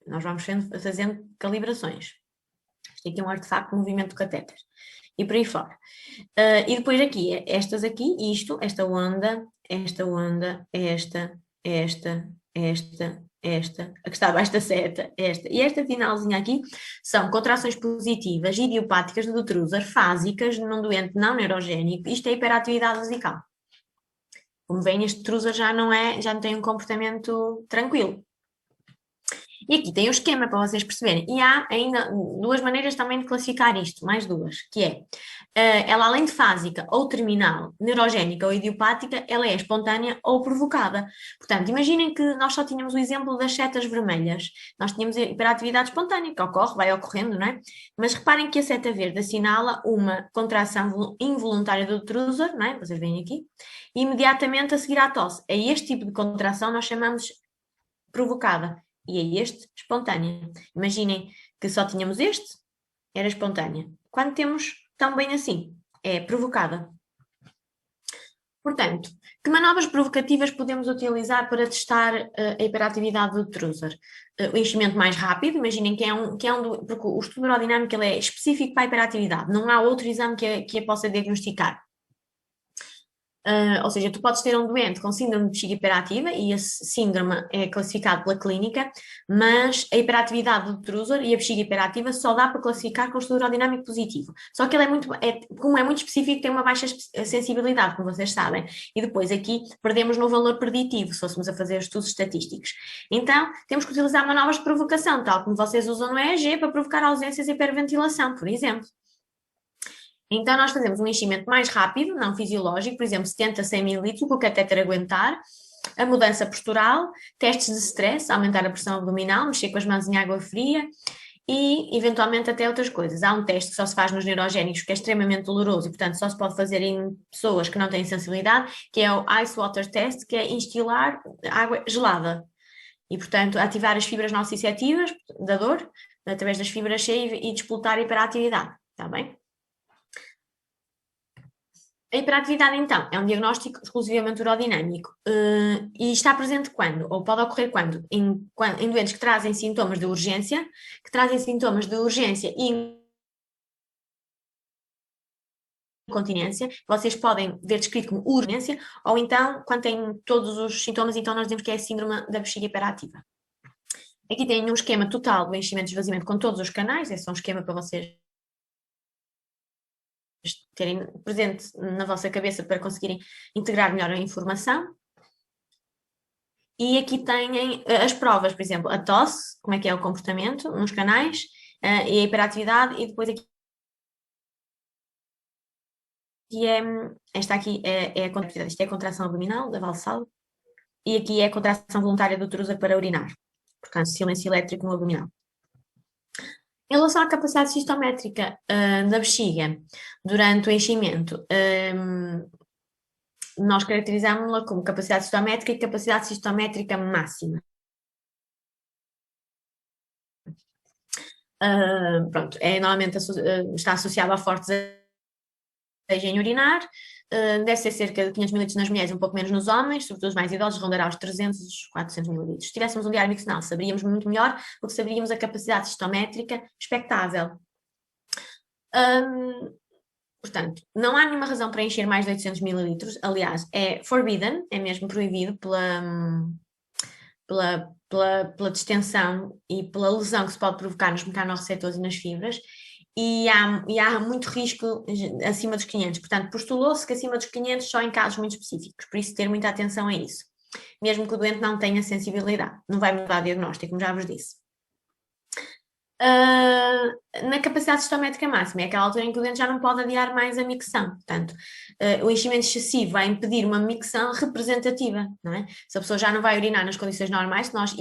Nós vamos fazendo calibrações. Isto aqui é um artefacto de movimento do catéter. E por aí fora. E depois aqui, estas aqui, esta onda, esta, a que está abaixo da seta, esta e esta finalzinha aqui, são contrações positivas idiopáticas do trúser, fásicas, num doente não neurogénico. Isto é hiperatividade vesical. Como veem, este trúser já não tem um comportamento tranquilo. E aqui tem o esquema para vocês perceberem. E há ainda duas maneiras também de classificar isto, mais duas, que é, ela além de fásica ou terminal, neurogénica ou idiopática, ela é espontânea ou provocada. Portanto, imaginem que nós só tínhamos o exemplo das setas vermelhas. Nós tínhamos hiperatividade espontânea, que ocorre, vai ocorrendo, não é? Mas reparem que a seta verde assinala uma contração involuntária do trúser, não é? Vocês veem aqui. E imediatamente a seguir à tosse. A este tipo de contração nós chamamos provocada. E é este, espontânea. Imaginem que só tínhamos este, era espontânea. Quando temos tão bem assim, é provocada. Portanto, que manobras provocativas podemos utilizar para testar a hiperatividade do trúser? O enchimento mais rápido, imaginem porque o estudo neurodinâmico ele é específico para a hiperatividade, não há outro exame que a possa diagnosticar. Ou seja, tu podes ter um doente com síndrome de bexiga hiperativa e esse síndrome é classificado pela clínica, mas a hiperatividade do trúser e a bexiga hiperativa só dá para classificar com o estudo aerodinâmico positivo. Só que ele como é muito específico, tem uma baixa sensibilidade, como vocês sabem. E depois aqui perdemos no valor preditivo, se fôssemos a fazer estudos estatísticos. Então, temos que utilizar manobras de provocação, tal como vocês usam no EEG para provocar ausências e hiperventilação, por exemplo. Então, nós fazemos um enchimento mais rápido, não fisiológico, por exemplo, 70 a 100 ml, com o catéter aguentar, a mudança postural, testes de stress, aumentar a pressão abdominal, mexer com as mãos em água fria e, eventualmente, até outras coisas. Há um teste que só se faz nos neurogénicos, que é extremamente doloroso e, portanto, só se pode fazer em pessoas que não têm sensibilidade, que é o Ice Water Test, que é instilar água gelada. E, portanto, ativar as fibras nociceptivas da dor, através das fibras C e despoltar a hiperatividade. Está bem? A hiperatividade, então, é um diagnóstico exclusivamente urodinâmico e está presente quando? Ou pode ocorrer quando? Em doentes que trazem sintomas de urgência, e incontinência, vocês podem ver descrito como urgência, ou então, quando têm todos os sintomas, então nós dizemos que é a síndrome da bexiga hiperativa. Aqui tem um esquema total do enchimento e esvaziamento com todos os canais, é só um esquema para vocês terem presente na vossa cabeça para conseguirem integrar melhor a informação. E aqui têm as provas, por exemplo, a tosse, como é que é o comportamento nos canais, e a hiperatividade, e depois aqui esta aqui é a contração, isto é a contração abdominal da valsalva, e aqui é a contração voluntária do trúser para urinar, portanto, silêncio elétrico no abdominal. Em relação à capacidade sistométrica da bexiga durante o enchimento, nós caracterizamos-la como capacidade sistométrica e capacidade sistométrica máxima. Pronto, normalmente está associado a fortes em urinar, deve ser cerca de 500 ml nas mulheres, um pouco menos nos homens, sobretudo os mais idosos, rondará os 300, 400 ml. Se tivéssemos um diário mixinal, saberíamos muito melhor, porque saberíamos a capacidade sistométrica expectável. Portanto, não há nenhuma razão para encher mais de 800 ml, aliás, é forbidden, é mesmo proibido pela distensão e pela lesão que se pode provocar nos mecanorreceptores e nas fibras, e há muito risco acima dos 500, portanto, postulou-se que acima dos 500 só em casos muito específicos, por isso ter muita atenção a isso, mesmo que o doente não tenha sensibilidade, não vai mudar o diagnóstico, como já vos disse. Na capacidade sistométrica máxima, é aquela altura em que o doente já não pode adiar mais a micção, portanto, o enchimento excessivo vai impedir uma micção representativa, não é? Se a pessoa já não vai urinar nas condições normais, se nós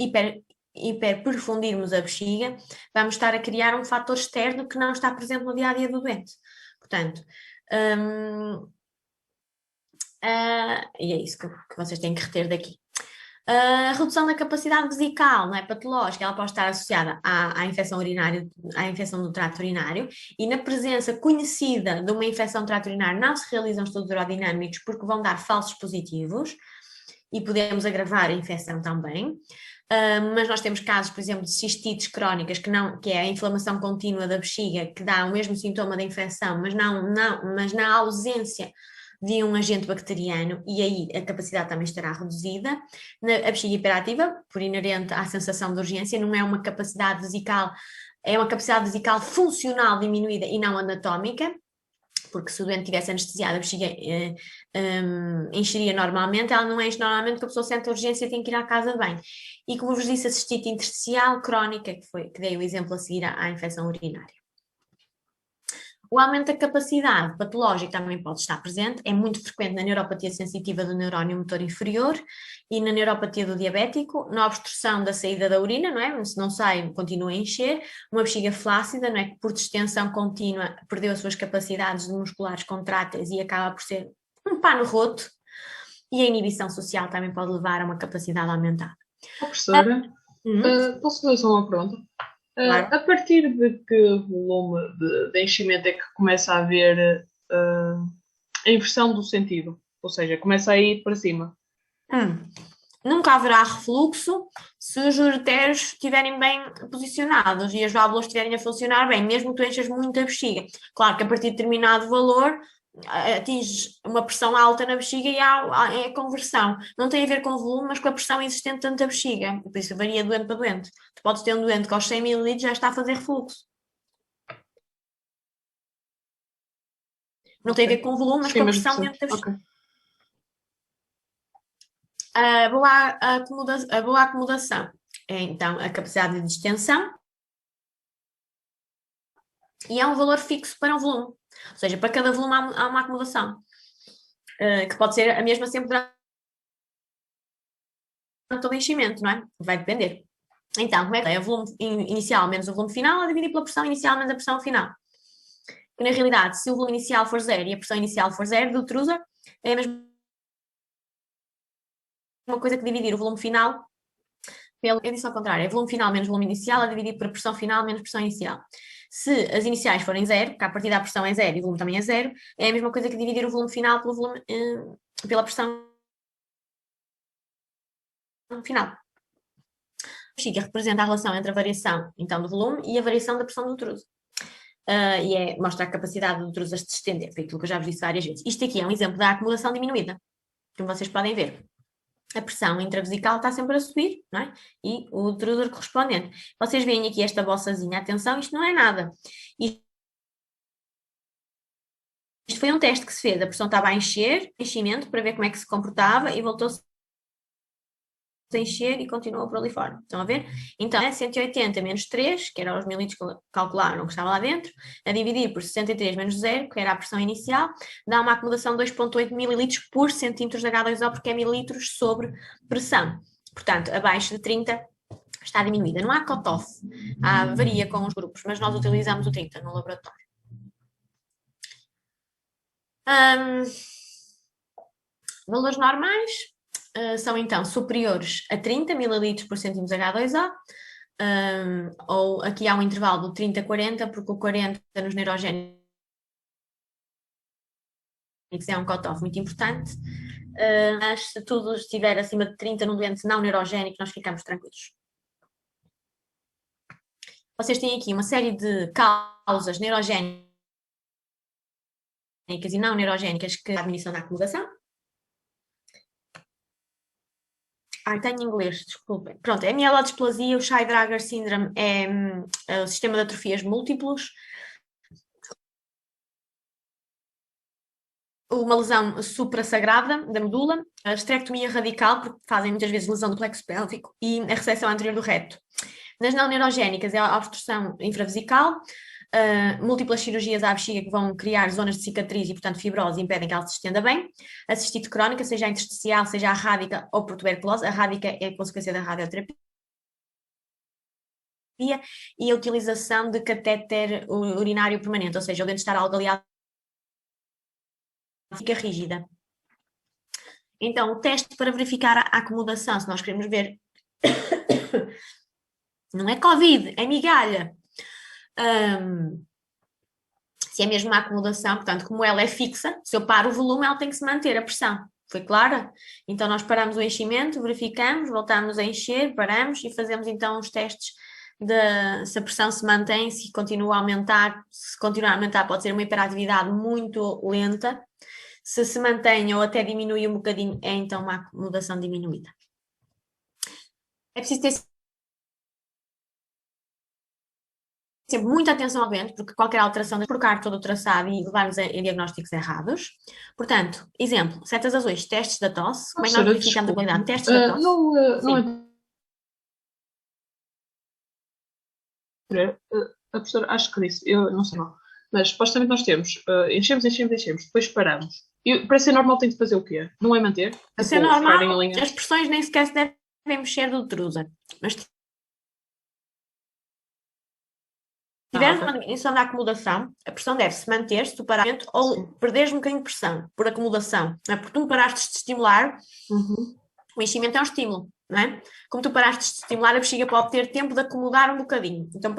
hiperprofundirmos a bexiga, vamos estar a criar um fator externo que não está presente no dia-a-dia do doente. Portanto, E é isso que vocês têm que reter daqui. A redução da capacidade vesical, não é, patológica, ela pode estar associada à infecção urinária, à infecção do trato urinário, e na presença conhecida de uma infecção do trato urinário não se realizam estudos urodinâmicos porque vão dar falsos positivos e podemos agravar a infecção também. Mas nós temos casos, por exemplo, de cistites crónicas, que é a inflamação contínua da bexiga, que dá o mesmo sintoma da infecção, mas na ausência de um agente bacteriano, e aí a capacidade também estará reduzida. A bexiga hiperativa, por inerente à sensação de urgência, não é uma capacidade vesical, é uma capacidade vesical funcional diminuída e não anatómica, porque se o doente tivesse anestesiado, a bexiga encheria normalmente, ela não enche normalmente porque a pessoa sente a urgência e tem que ir à casa de banho. E como vos disse, a cistite intersticial crónica, que dei o exemplo a seguir à infecção urinária. O aumento da capacidade patológica também pode estar presente, é muito frequente na neuropatia sensitiva do neurónio motor inferior e na neuropatia do diabético, na obstrução da saída da urina, não é? Se não sai, continua a encher, uma bexiga flácida, não é? Que por distensão contínua perdeu as suas capacidades musculares contráteis e acaba por ser um pano roto, e a inibição social também pode levar a uma capacidade aumentada. Professora, posso fazer só uma pergunta? Claro. A partir de que volume de enchimento é que começa a haver a inversão do sentido? Ou seja, começa a ir para cima? Nunca haverá refluxo se os ureters estiverem bem posicionados e as válvulas estiverem a funcionar bem, mesmo que tu enchas muito a bexiga. Claro que a partir de determinado valor atinges uma pressão alta na bexiga e é a conversão. Não tem a ver com o volume, mas com a pressão existente dentro da bexiga. Por isso varia de doente para doente. Tu podes ter um doente que aos 100 ml já está a fazer refluxo. Não tem a ver com o volume, mas com a pressão dentro da bexiga. A boa acomodação é então a capacidade de distensão e é um valor fixo para um volume. Ou seja, para cada volume há uma acomodação, que pode ser a mesma sempre durante todo o enchimento, não é? Vai depender. Então, como é que é? O volume inicial menos o volume final a dividir pela pressão inicial menos a pressão final. Que na realidade, se o volume inicial for 0 e a pressão inicial for 0, do Trusa é a mesma coisa que dividir o volume final pelo... Eu disse ao contrário, é volume final menos volume inicial a dividir por pressão final menos pressão inicial. Se as iniciais forem 0, porque a partir da pressão é 0 e o volume também é 0, é a mesma coisa que dividir o volume final pelo volume, pela pressão final. A bexiga representa a relação entre a variação então, do volume e a variação da pressão do utruso. Mostra a capacidade do utruso a se estender, foi aquilo que eu já vos disse várias vezes. Isto aqui é um exemplo da acumulação diminuída, como vocês podem ver. A pressão intravesical está sempre a subir, não é? E o utrusor correspondente. Vocês veem aqui esta bolsazinha, atenção, isto não é nada. Isto foi um teste que se fez, a pressão estava a enchimento, para ver como é que se comportava e voltou-se a encher e continuou por ali fora. Estão a ver? Então, é 180 menos 3, que era os mililitros que calcularam que estava lá dentro, a dividir por 63 menos 0, que era a pressão inicial, dá uma acumulação de 2,8 mililitros por centímetros de H2O, porque é mililitros sobre pressão. Portanto, abaixo de 30 está diminuída. Não há cut-off, varia com os grupos, mas nós utilizamos o 30 no laboratório. Valores normais são então superiores a 30 ml por centímetro H2O, ou aqui há um intervalo de 30 a 40, porque o 40 nos neurogénicos é um cut-off muito importante, mas se tudo estiver acima de 30 num doente não neurogénico, nós ficamos tranquilos. Vocês têm aqui uma série de causas neurogénicas e não neurogénicas que a diminuição da acumulação. Tenho inglês, desculpem. Pronto, é a mielodisplasia, o Shy-Drager Syndrome é o sistema de atrofias múltiplos. Uma lesão suprassagrada da medula, a esterectomia radical, porque fazem muitas vezes lesão do plexo pélvico, e a ressecção anterior do reto. Nas não neurogénicas é a obstrução infravesical, múltiplas cirurgias à bexiga que vão criar zonas de cicatriz e, portanto, fibrose e impedem que ela se estenda bem. A cistite crónica, seja a intersticial, seja a rádica ou por tuberculose. A rádica é a consequência da radioterapia. E a utilização de catéter urinário permanente, ou seja, o dente estar algo aliado fica rígida. Então, o teste para verificar a acomodação, se nós queremos ver, não é Covid, é migalha. Se é mesmo uma acomodação, portanto, como ela é fixa, se eu paro o volume, ela tem que se manter a pressão. Foi clara? Então, nós paramos o enchimento, verificamos, voltamos a encher, paramos e fazemos então os testes se a pressão se mantém, se continua a aumentar. Se continuar a aumentar, pode ser uma hiperatividade muito lenta. Se mantém ou até diminui um bocadinho, é então uma acomodação diminuída. É preciso ter sempre muita atenção ao vento, porque qualquer alteração de trocar todo o traçado e levar-nos em diagnósticos errados. Portanto, exemplo, setas azuis, testes da tosse. Como é que nós verificamos a qualidade? Testes da tosse. Não é. A professora, acho que disse, eu não sei não, mas supostamente nós temos, enchemos, depois paramos. E para ser normal tem de fazer o quê? Não é manter? Para ser normal, as pressões nem sequer se devem mexer do Truser. Mas se tivermos uma diminuição da acomodação, a pressão deve-se manter se tu parares ou perderes um bocadinho de pressão por acomodação. Não é? Porque tu paraste de estimular, o enchimento é um estímulo, não é? Como tu paraste de estimular, a bexiga pode ter tempo de acomodar um bocadinho. Então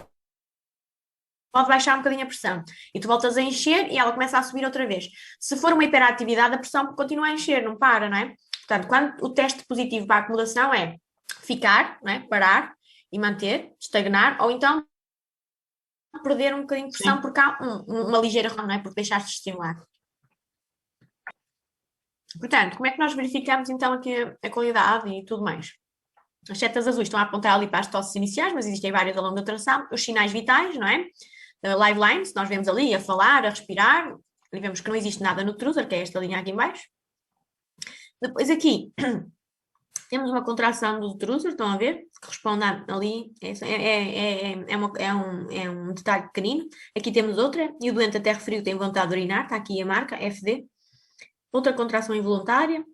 pode baixar um bocadinho a pressão. E tu voltas a encher e ela começa a subir outra vez. Se for uma hiperatividade, a pressão continua a encher, não para, não é? Portanto, quando o teste positivo para a acomodação é ficar, não é? Parar e manter, estagnar, ou então perder um bocadinho de pressão porque há uma ligeira, não é? Porque deixaste de estimular. Portanto, como é que nós verificamos então aqui a qualidade e tudo mais? As setas azuis estão a apontar ali para as tosses iniciais, mas existem várias ao longo da ultrassom. Os sinais vitais, não é? Live lines, nós vemos ali a falar, a respirar, e vemos que não existe nada no Truser, que é esta linha aqui em baixo. Depois aqui temos uma contração do Truser, estão a ver? Que responde ali, é um detalhe pequenino. Aqui temos outra, e o doente até referiu que tem vontade de urinar, está aqui a marca, FD. Outra contração involuntária.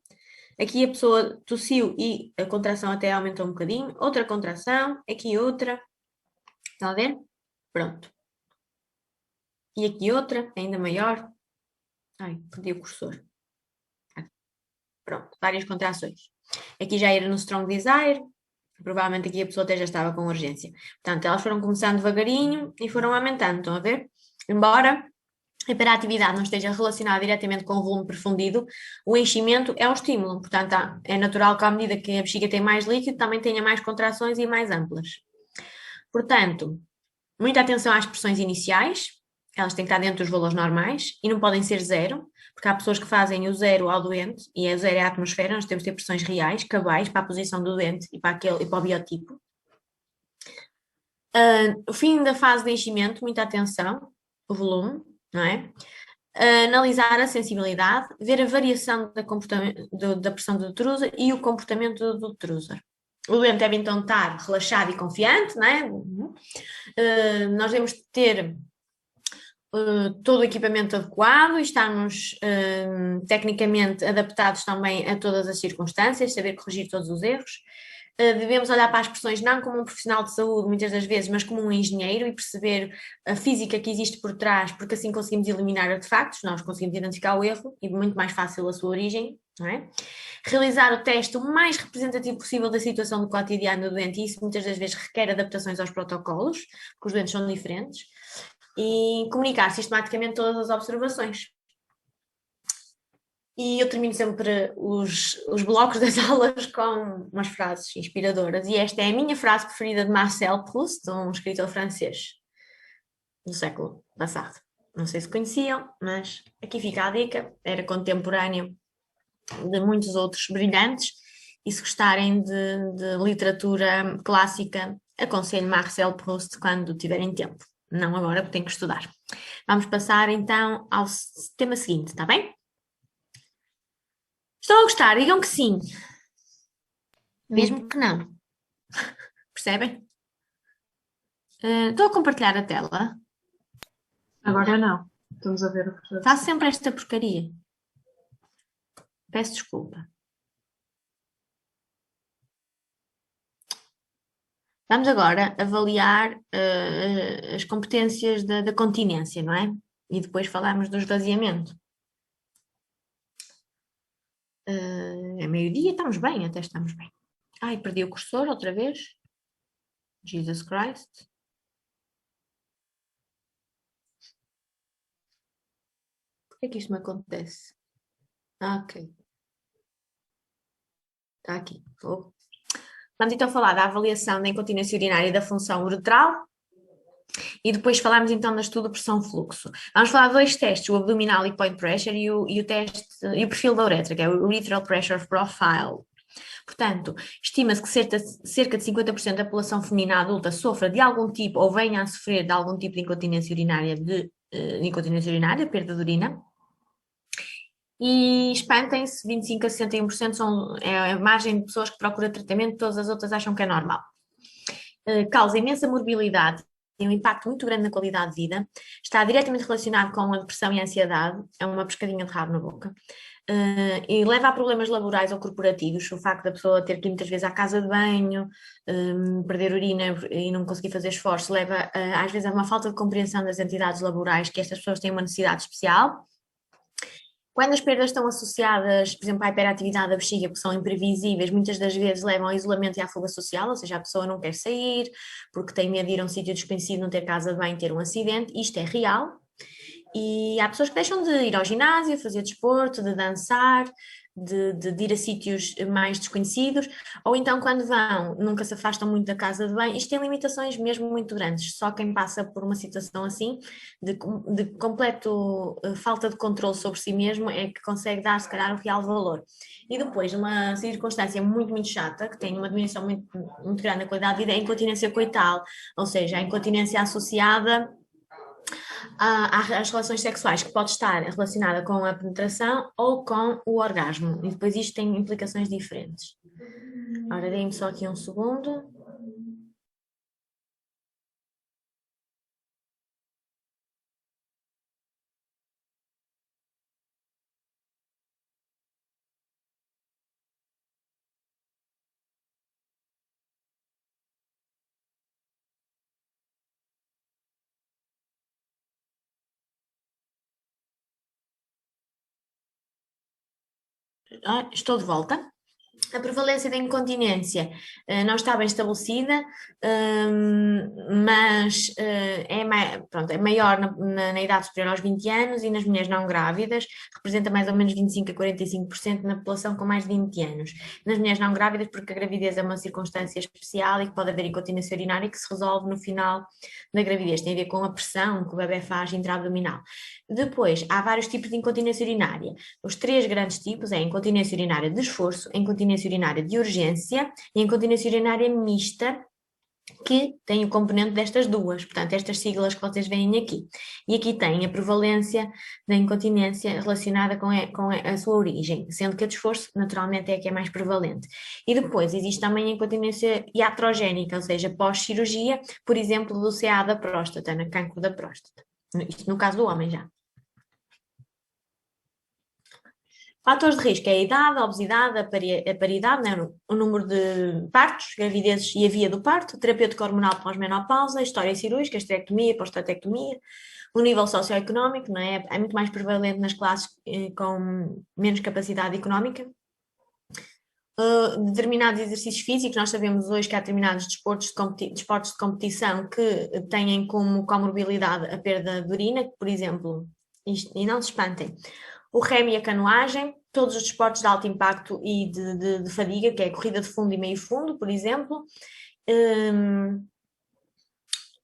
Aqui a pessoa tossiu e a contração até aumentou um bocadinho. Outra contração, aqui outra. Estão a ver? Pronto. E aqui outra, ainda maior. Ai, perdi o cursor. Pronto, várias contrações. Aqui já era no Strong Desire. Provavelmente aqui a pessoa até já estava com urgência. Portanto, elas foram começando devagarinho e foram aumentando, estão a ver? Embora a hiperatividade não esteja relacionada diretamente com o volume perfundido, o enchimento é um estímulo. Portanto, é natural que à medida que a bexiga tem mais líquido, também tenha mais contrações e mais amplas. Portanto, muita atenção às pressões iniciais. Elas têm que estar dentro dos valores normais e não podem ser zero, porque há pessoas que fazem o zero ao doente, e o zero é a atmosfera, nós temos que ter pressões reais, cabais, para a posição do doente e para o biotipo. O fim da fase de enchimento, muita atenção, o volume, não é? Analisar a sensibilidade, ver a variação da pressão do Truser e o comportamento do Truser. O doente deve então estar relaxado e confiante, não é? Nós devemos ter todo o equipamento adequado e estarmos tecnicamente adaptados também a todas as circunstâncias, saber corrigir todos os erros. Devemos olhar para as pressões não como um profissional de saúde, muitas das vezes, mas como um engenheiro e perceber a física que existe por trás, porque assim conseguimos eliminar artefactos, nós conseguimos identificar o erro e muito mais fácil a sua origem, não é? Realizar o teste o mais representativo possível da situação do cotidiano do doente, e isso muitas das vezes requer adaptações aos protocolos, porque os doentes são diferentes, e comunicar sistematicamente todas as observações. E eu termino sempre os blocos das aulas com umas frases inspiradoras, e esta é a minha frase preferida de Marcel Proust, um escritor francês do século passado. Não sei se conheciam, mas aqui fica a dica, era contemporâneo de muitos outros brilhantes, e se gostarem de literatura clássica, aconselho Marcel Proust quando tiverem tempo, não agora porque tenho que estudar. Vamos passar então ao tema seguinte, está bem? Estão a gostar? Digam que sim. Mesmo que não. Percebem? Estou a compartilhar a tela. Agora não. Estamos a ver o que Faço sempre esta porcaria. Peço desculpa. Vamos agora avaliar as competências da continência, não é? E depois falamos do esvaziamento. É meio-dia, estamos bem, até estamos bem. Ai, perdi o cursor outra vez. Jesus Christ. Por que é que isto me acontece? Ok. Está aqui. Vamos então falar da avaliação da incontinência urinária e da função uretral. E depois falamos então da estudo pressão-fluxo. Vamos falar de dois testes, o abdominal e point pressure e o teste e o perfil da uretra, que é o urethral pressure profile. Portanto, estima-se que cerca de 50% da população feminina adulta sofra de algum tipo ou venha a sofrer de algum tipo de incontinência urinária, perda de urina. E espantem-se, 25 a 61% é a margem de pessoas que procuram tratamento, todas as outras acham que é normal. Causa imensa morbilidade, tem um impacto muito grande na qualidade de vida, está diretamente relacionado com a depressão e a ansiedade, é uma pescadinha de rabo na boca, e leva a problemas laborais ou corporativos, o facto da pessoa ter que ir muitas vezes à casa de banho, perder urina e não conseguir fazer esforço, leva às vezes a uma falta de compreensão das entidades laborais, que estas pessoas têm uma necessidade especial. Quando as perdas estão associadas, por exemplo, à hiperatividade da bexiga, que são imprevisíveis, muitas das vezes levam ao isolamento e à fuga social, ou seja, a pessoa não quer sair, porque tem medo de ir a um sítio desconhecido, não ter casa de banho, ter um acidente, isto é real. E há pessoas que deixam de ir ao ginásio, fazer desporto, de dançar, de ir a sítios mais desconhecidos, ou então quando vão, nunca se afastam muito da casa de banho. Isto tem limitações mesmo muito grandes. Só quem passa por uma situação assim, de completo falta de controle sobre si mesmo, é que consegue dar, se calhar, o real valor. E depois, uma circunstância muito, muito chata, que tem uma dimensão muito, muito grande na qualidade de vida, é a incontinência coital, ou seja, a incontinência associada às relações sexuais, que pode estar relacionada com a penetração ou com o orgasmo, e depois isto tem implicações diferentes. Ora, deem-me só aqui um segundo. Estou de volta. A prevalência da incontinência não está bem estabelecida, mas é maior na idade superior aos 20 anos e nas mulheres não grávidas, representa mais ou menos 25 a 45% na população com mais de 20 anos. Nas mulheres não grávidas, porque a gravidez é uma circunstância especial e que pode haver incontinência urinária que se resolve no final da gravidez, tem a ver com a pressão que o bebê faz intra-abdominal. Depois, há vários tipos de incontinência urinária. Os três grandes tipos é a incontinência urinária de esforço, a incontinência urinária de urgência e a incontinência urinária mista, que tem o componente destas duas, portanto, estas siglas que vocês veem aqui. E aqui tem a prevalência da incontinência relacionada com a sua origem, sendo que a de esforço, naturalmente, é a que é mais prevalente. E depois, existe também a incontinência iatrogénica, ou seja, pós-cirurgia, por exemplo, do CA da próstata, no cancro da próstata. Isto no caso do homem já. Fatores de risco é a idade, a obesidade, a paridade, né? O número de partos, gravidezes e a via do parto, terapêutico hormonal pós-menopausa, história cirúrgica, esterectomia, prostatectomia, o nível socioeconómico, não é? É muito mais prevalente nas classes com menos capacidade económica. Determinados exercícios físicos, nós sabemos hoje que há determinados desportos de competição que têm como comorbilidade a perda de urina, por exemplo, e não se espantem, o remo e a canoagem, todos os desportos de alto impacto e de fadiga, que é a corrida de fundo e meio fundo, por exemplo,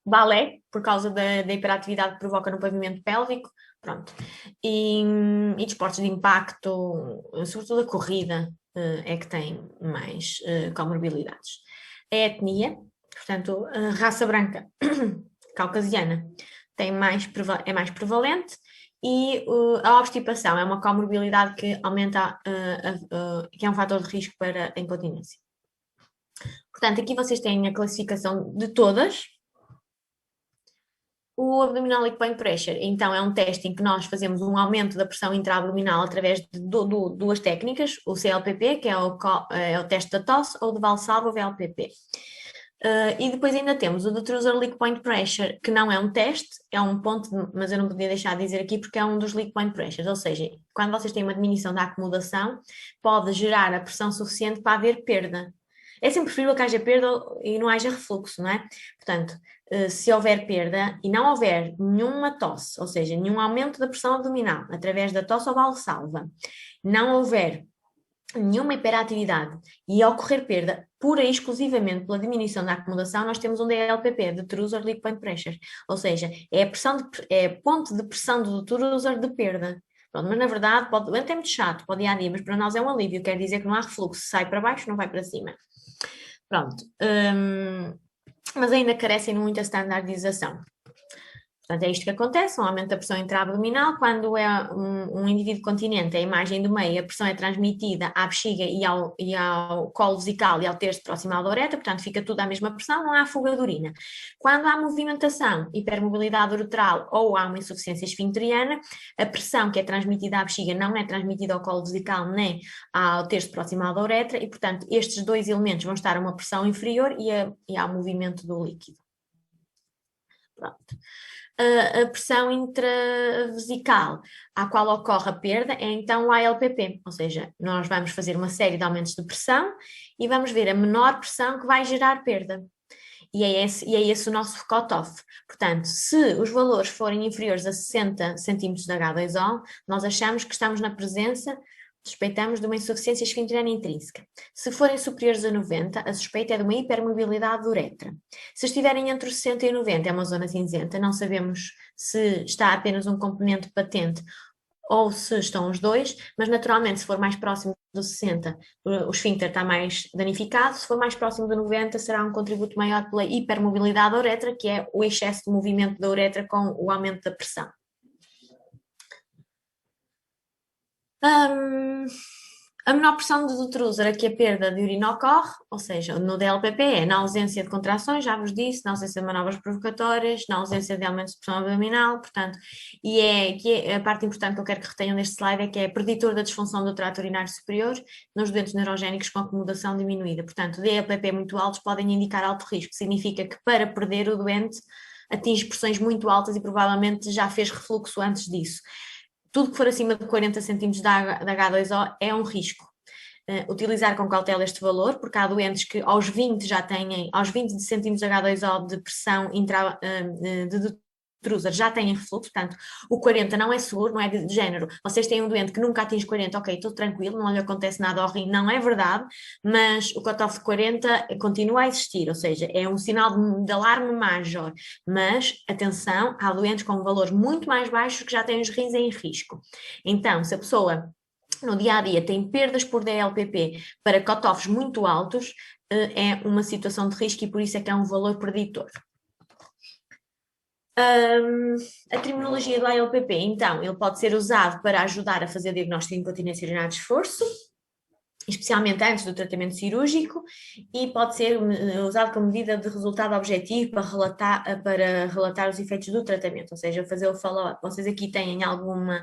balé, por causa da hiperatividade que provoca no pavimento pélvico, pronto, e desportos de impacto, sobretudo a corrida, é que tem mais comorbilidades. A etnia, portanto, a raça branca caucasiana é mais prevalente, e a obstipação é uma comorbilidade que aumenta, que é um fator de risco para a incontinência. Portanto, aqui vocês têm a classificação de todas. O abdominal point pressure, então, é um teste em que nós fazemos um aumento da pressão intra-abdominal através de duas técnicas, o CLPP, que é o teste da tosse, ou de Valsalva, o VLPP. E depois ainda temos o Detrusor Leak Point Pressure, que não é um teste, é um ponto, mas eu não podia deixar de dizer aqui porque é um dos Leak Point Pressures, ou seja, quando vocês têm uma diminuição da acomodação, pode gerar a pressão suficiente para haver perda. É sempre preferível que haja perda e não haja refluxo, não é? Portanto, se houver perda e não houver nenhuma tosse, ou seja, nenhum aumento da pressão abdominal através da tosse ou valsalva, não houver nenhuma hiperatividade e ocorrer perda pura e exclusivamente pela diminuição da acomodação, nós temos um DLPP, Detrusor Leak Point Pressure, ou seja, é a ponte de pressão do detrusor de perda. Pronto, mas na verdade, é muito chato para o dia a dia, mas para nós é um alívio, quer dizer que não há refluxo, sai para baixo, não vai para cima. Pronto, mas ainda carecem de muita standardização. Portanto, é isto que acontece, um aumento da pressão intra-abdominal. Quando é um indivíduo continente, a imagem do meio, a pressão é transmitida à bexiga e ao colo vesical e ao terço proximal da uretra, portanto fica tudo à mesma pressão, não há fuga de urina. Quando há movimentação, hipermobilidade uretral ou há uma insuficiência esfincteriana, a pressão que é transmitida à bexiga não é transmitida ao colo vesical nem ao terço proximal da uretra e, portanto, estes dois elementos vão estar a uma pressão inferior e há movimento do líquido. Pronto. A pressão intravesical à qual ocorre a perda é então o ALPP, ou seja, nós vamos fazer uma série de aumentos de pressão e vamos ver a menor pressão que vai gerar perda. E é esse o nosso cutoff. Portanto, se os valores forem inferiores a 60 centímetros de H2O, nós achamos que estamos na presença, suspeitamos de uma insuficiência esfincteriana intrínseca. Se forem superiores a 90, a suspeita é de uma hipermobilidade da uretra. Se estiverem entre os 60 e 90, é uma zona cinzenta, não sabemos se está apenas um componente patente ou se estão os dois, mas naturalmente se for mais próximo do 60, o esfíncter está mais danificado, se for mais próximo do 90 será um contributo maior pela hipermobilidade da uretra, que é o excesso de movimento da uretra com o aumento da pressão. A menor pressão do detrusor a que a perda de urina ocorre, ou seja, no DLPP é na ausência de contrações, já vos disse, na ausência de manobras provocatórias, na ausência de aumentos de pressão abdominal, portanto, a parte importante que eu quero que retenham neste slide é que é preditor da disfunção do trato urinário superior nos doentes neurogénicos com acomodação diminuída. Portanto, DLPP muito altos podem indicar alto risco, significa que para perder o doente atinge pressões muito altas e provavelmente já fez refluxo antes disso. Tudo que for acima de 40 centímetros de H2O é um risco. Utilizar com cautela este valor, porque há doentes que aos 20 já têm, aos 20 centímetros de H2O de pressão de detrusor já têm refluxo, portanto o 40 não é seguro, não é de género, vocês têm um doente que nunca atinge 40, ok, tudo tranquilo, não lhe acontece nada ao rim, não é verdade, mas o cutoff de 40 continua a existir, ou seja, é um sinal de alarme major, mas atenção, há doentes com valores muito mais baixos que já têm os rins em risco. Então, se a pessoa no dia a dia tem perdas por DLPP para cutoffs muito altos, é uma situação de risco e por isso é que é um valor preditor. A terminologia do ALPP, então, ele pode ser usado para ajudar a fazer diagnóstico de incontinência urinária de esforço, especialmente antes do tratamento cirúrgico, e pode ser usado como medida de resultado objetivo para relatar os efeitos do tratamento, ou seja, fazer o follow-up. Vocês aqui têm algumas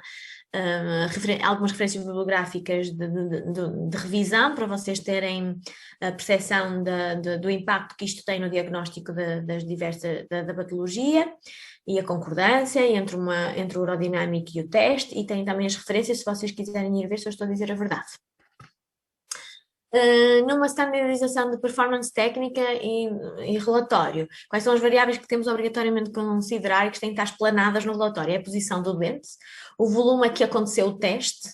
referências bibliográficas de revisão para vocês terem a percepção do impacto que isto tem no diagnóstico da patologia e a concordância entre o urodinâmico e o teste, e tem também as referências se vocês quiserem ir ver se eu estou a dizer a verdade. Numa standardização de performance técnica e relatório, quais são as variáveis que temos obrigatoriamente que considerar e que têm que estar explanadas no relatório? É a posição do doente, o volume a que aconteceu o teste,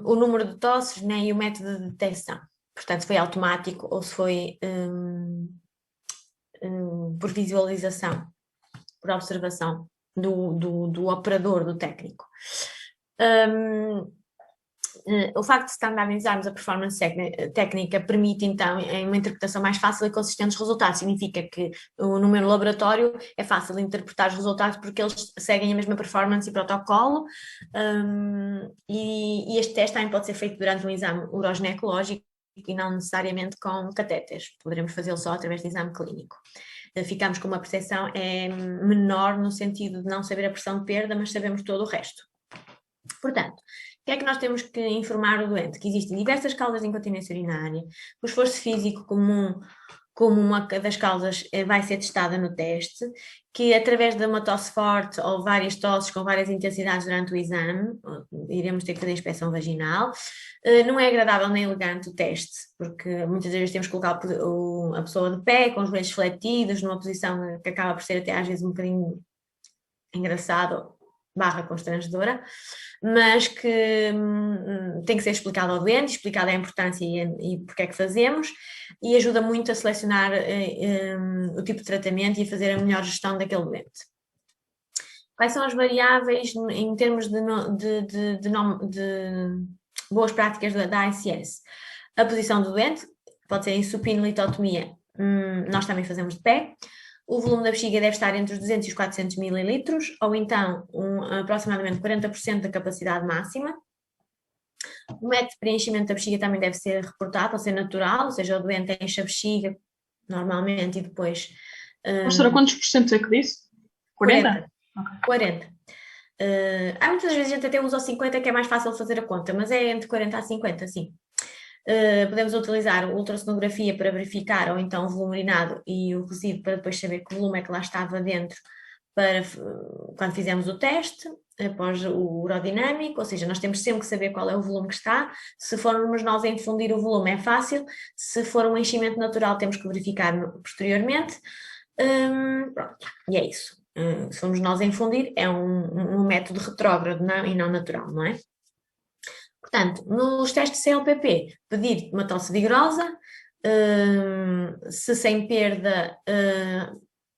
o número de tosses, né, e o método de detecção. Portanto, se foi automático ou se foi por visualização, por observação do operador, do técnico. O facto de standardizarmos a performance técnica permite, então, uma interpretação mais fácil e consistente dos resultados. Significa que no meu laboratório é fácil interpretar os resultados porque eles seguem a mesma performance e protocolo, e este teste também pode ser feito durante um exame uroginecológico e não necessariamente com catéteres. Poderemos fazê-lo só através de exame clínico. Ficamos com uma percepção menor no sentido de não saber a pressão de perda, mas sabemos todo o resto. Portanto, o que é que nós temos que informar o doente? Que existem diversas causas de incontinência urinária, o esforço físico comum como uma das causas vai ser testada no teste, que através de uma tosse forte ou várias tosses com várias intensidades durante o exame, iremos ter que fazer inspeção vaginal. Não é agradável nem elegante o teste, porque muitas vezes temos que colocar a pessoa de pé, com os joelhos fletidos, numa posição que acaba por ser até às vezes um bocadinho engraçado barra constrangedora, mas que tem que ser explicado ao doente, explicada a importância e porque é que fazemos, e ajuda muito a selecionar o tipo de tratamento e a fazer a melhor gestão daquele doente. Quais são as variáveis em termos de boas práticas da ICS? A posição do doente, pode ser em supino, litotomia, nós também fazemos de pé. O volume da bexiga deve estar entre os 200 e os 400 mililitros, ou então aproximadamente 40% da capacidade máxima. O método de preenchimento da bexiga também deve ser reportado, pode ser natural, ou seja, o doente enche a bexiga normalmente e depois... Professora, quantos por cento é que disse? 40? 40. Okay. 40. Há muitas vezes a gente até usa o 50, que é mais fácil de fazer a conta, mas é entre 40 a 50, sim. Podemos utilizar a ultrassonografia para verificar, ou então o volume urinado e o resíduo para depois saber que volume é que lá estava dentro para quando fizemos o teste, após o urodinâmico, ou seja, nós temos sempre que saber qual é o volume que está. Se formos nós a infundir o volume é fácil, se for um enchimento natural temos que verificar posteriormente. Pronto, e é isso. Se formos nós a infundir, é um método retrógrado e não natural, não é? Portanto, nos testes de CLPP, pedir uma tosse vigorosa, se sem perda,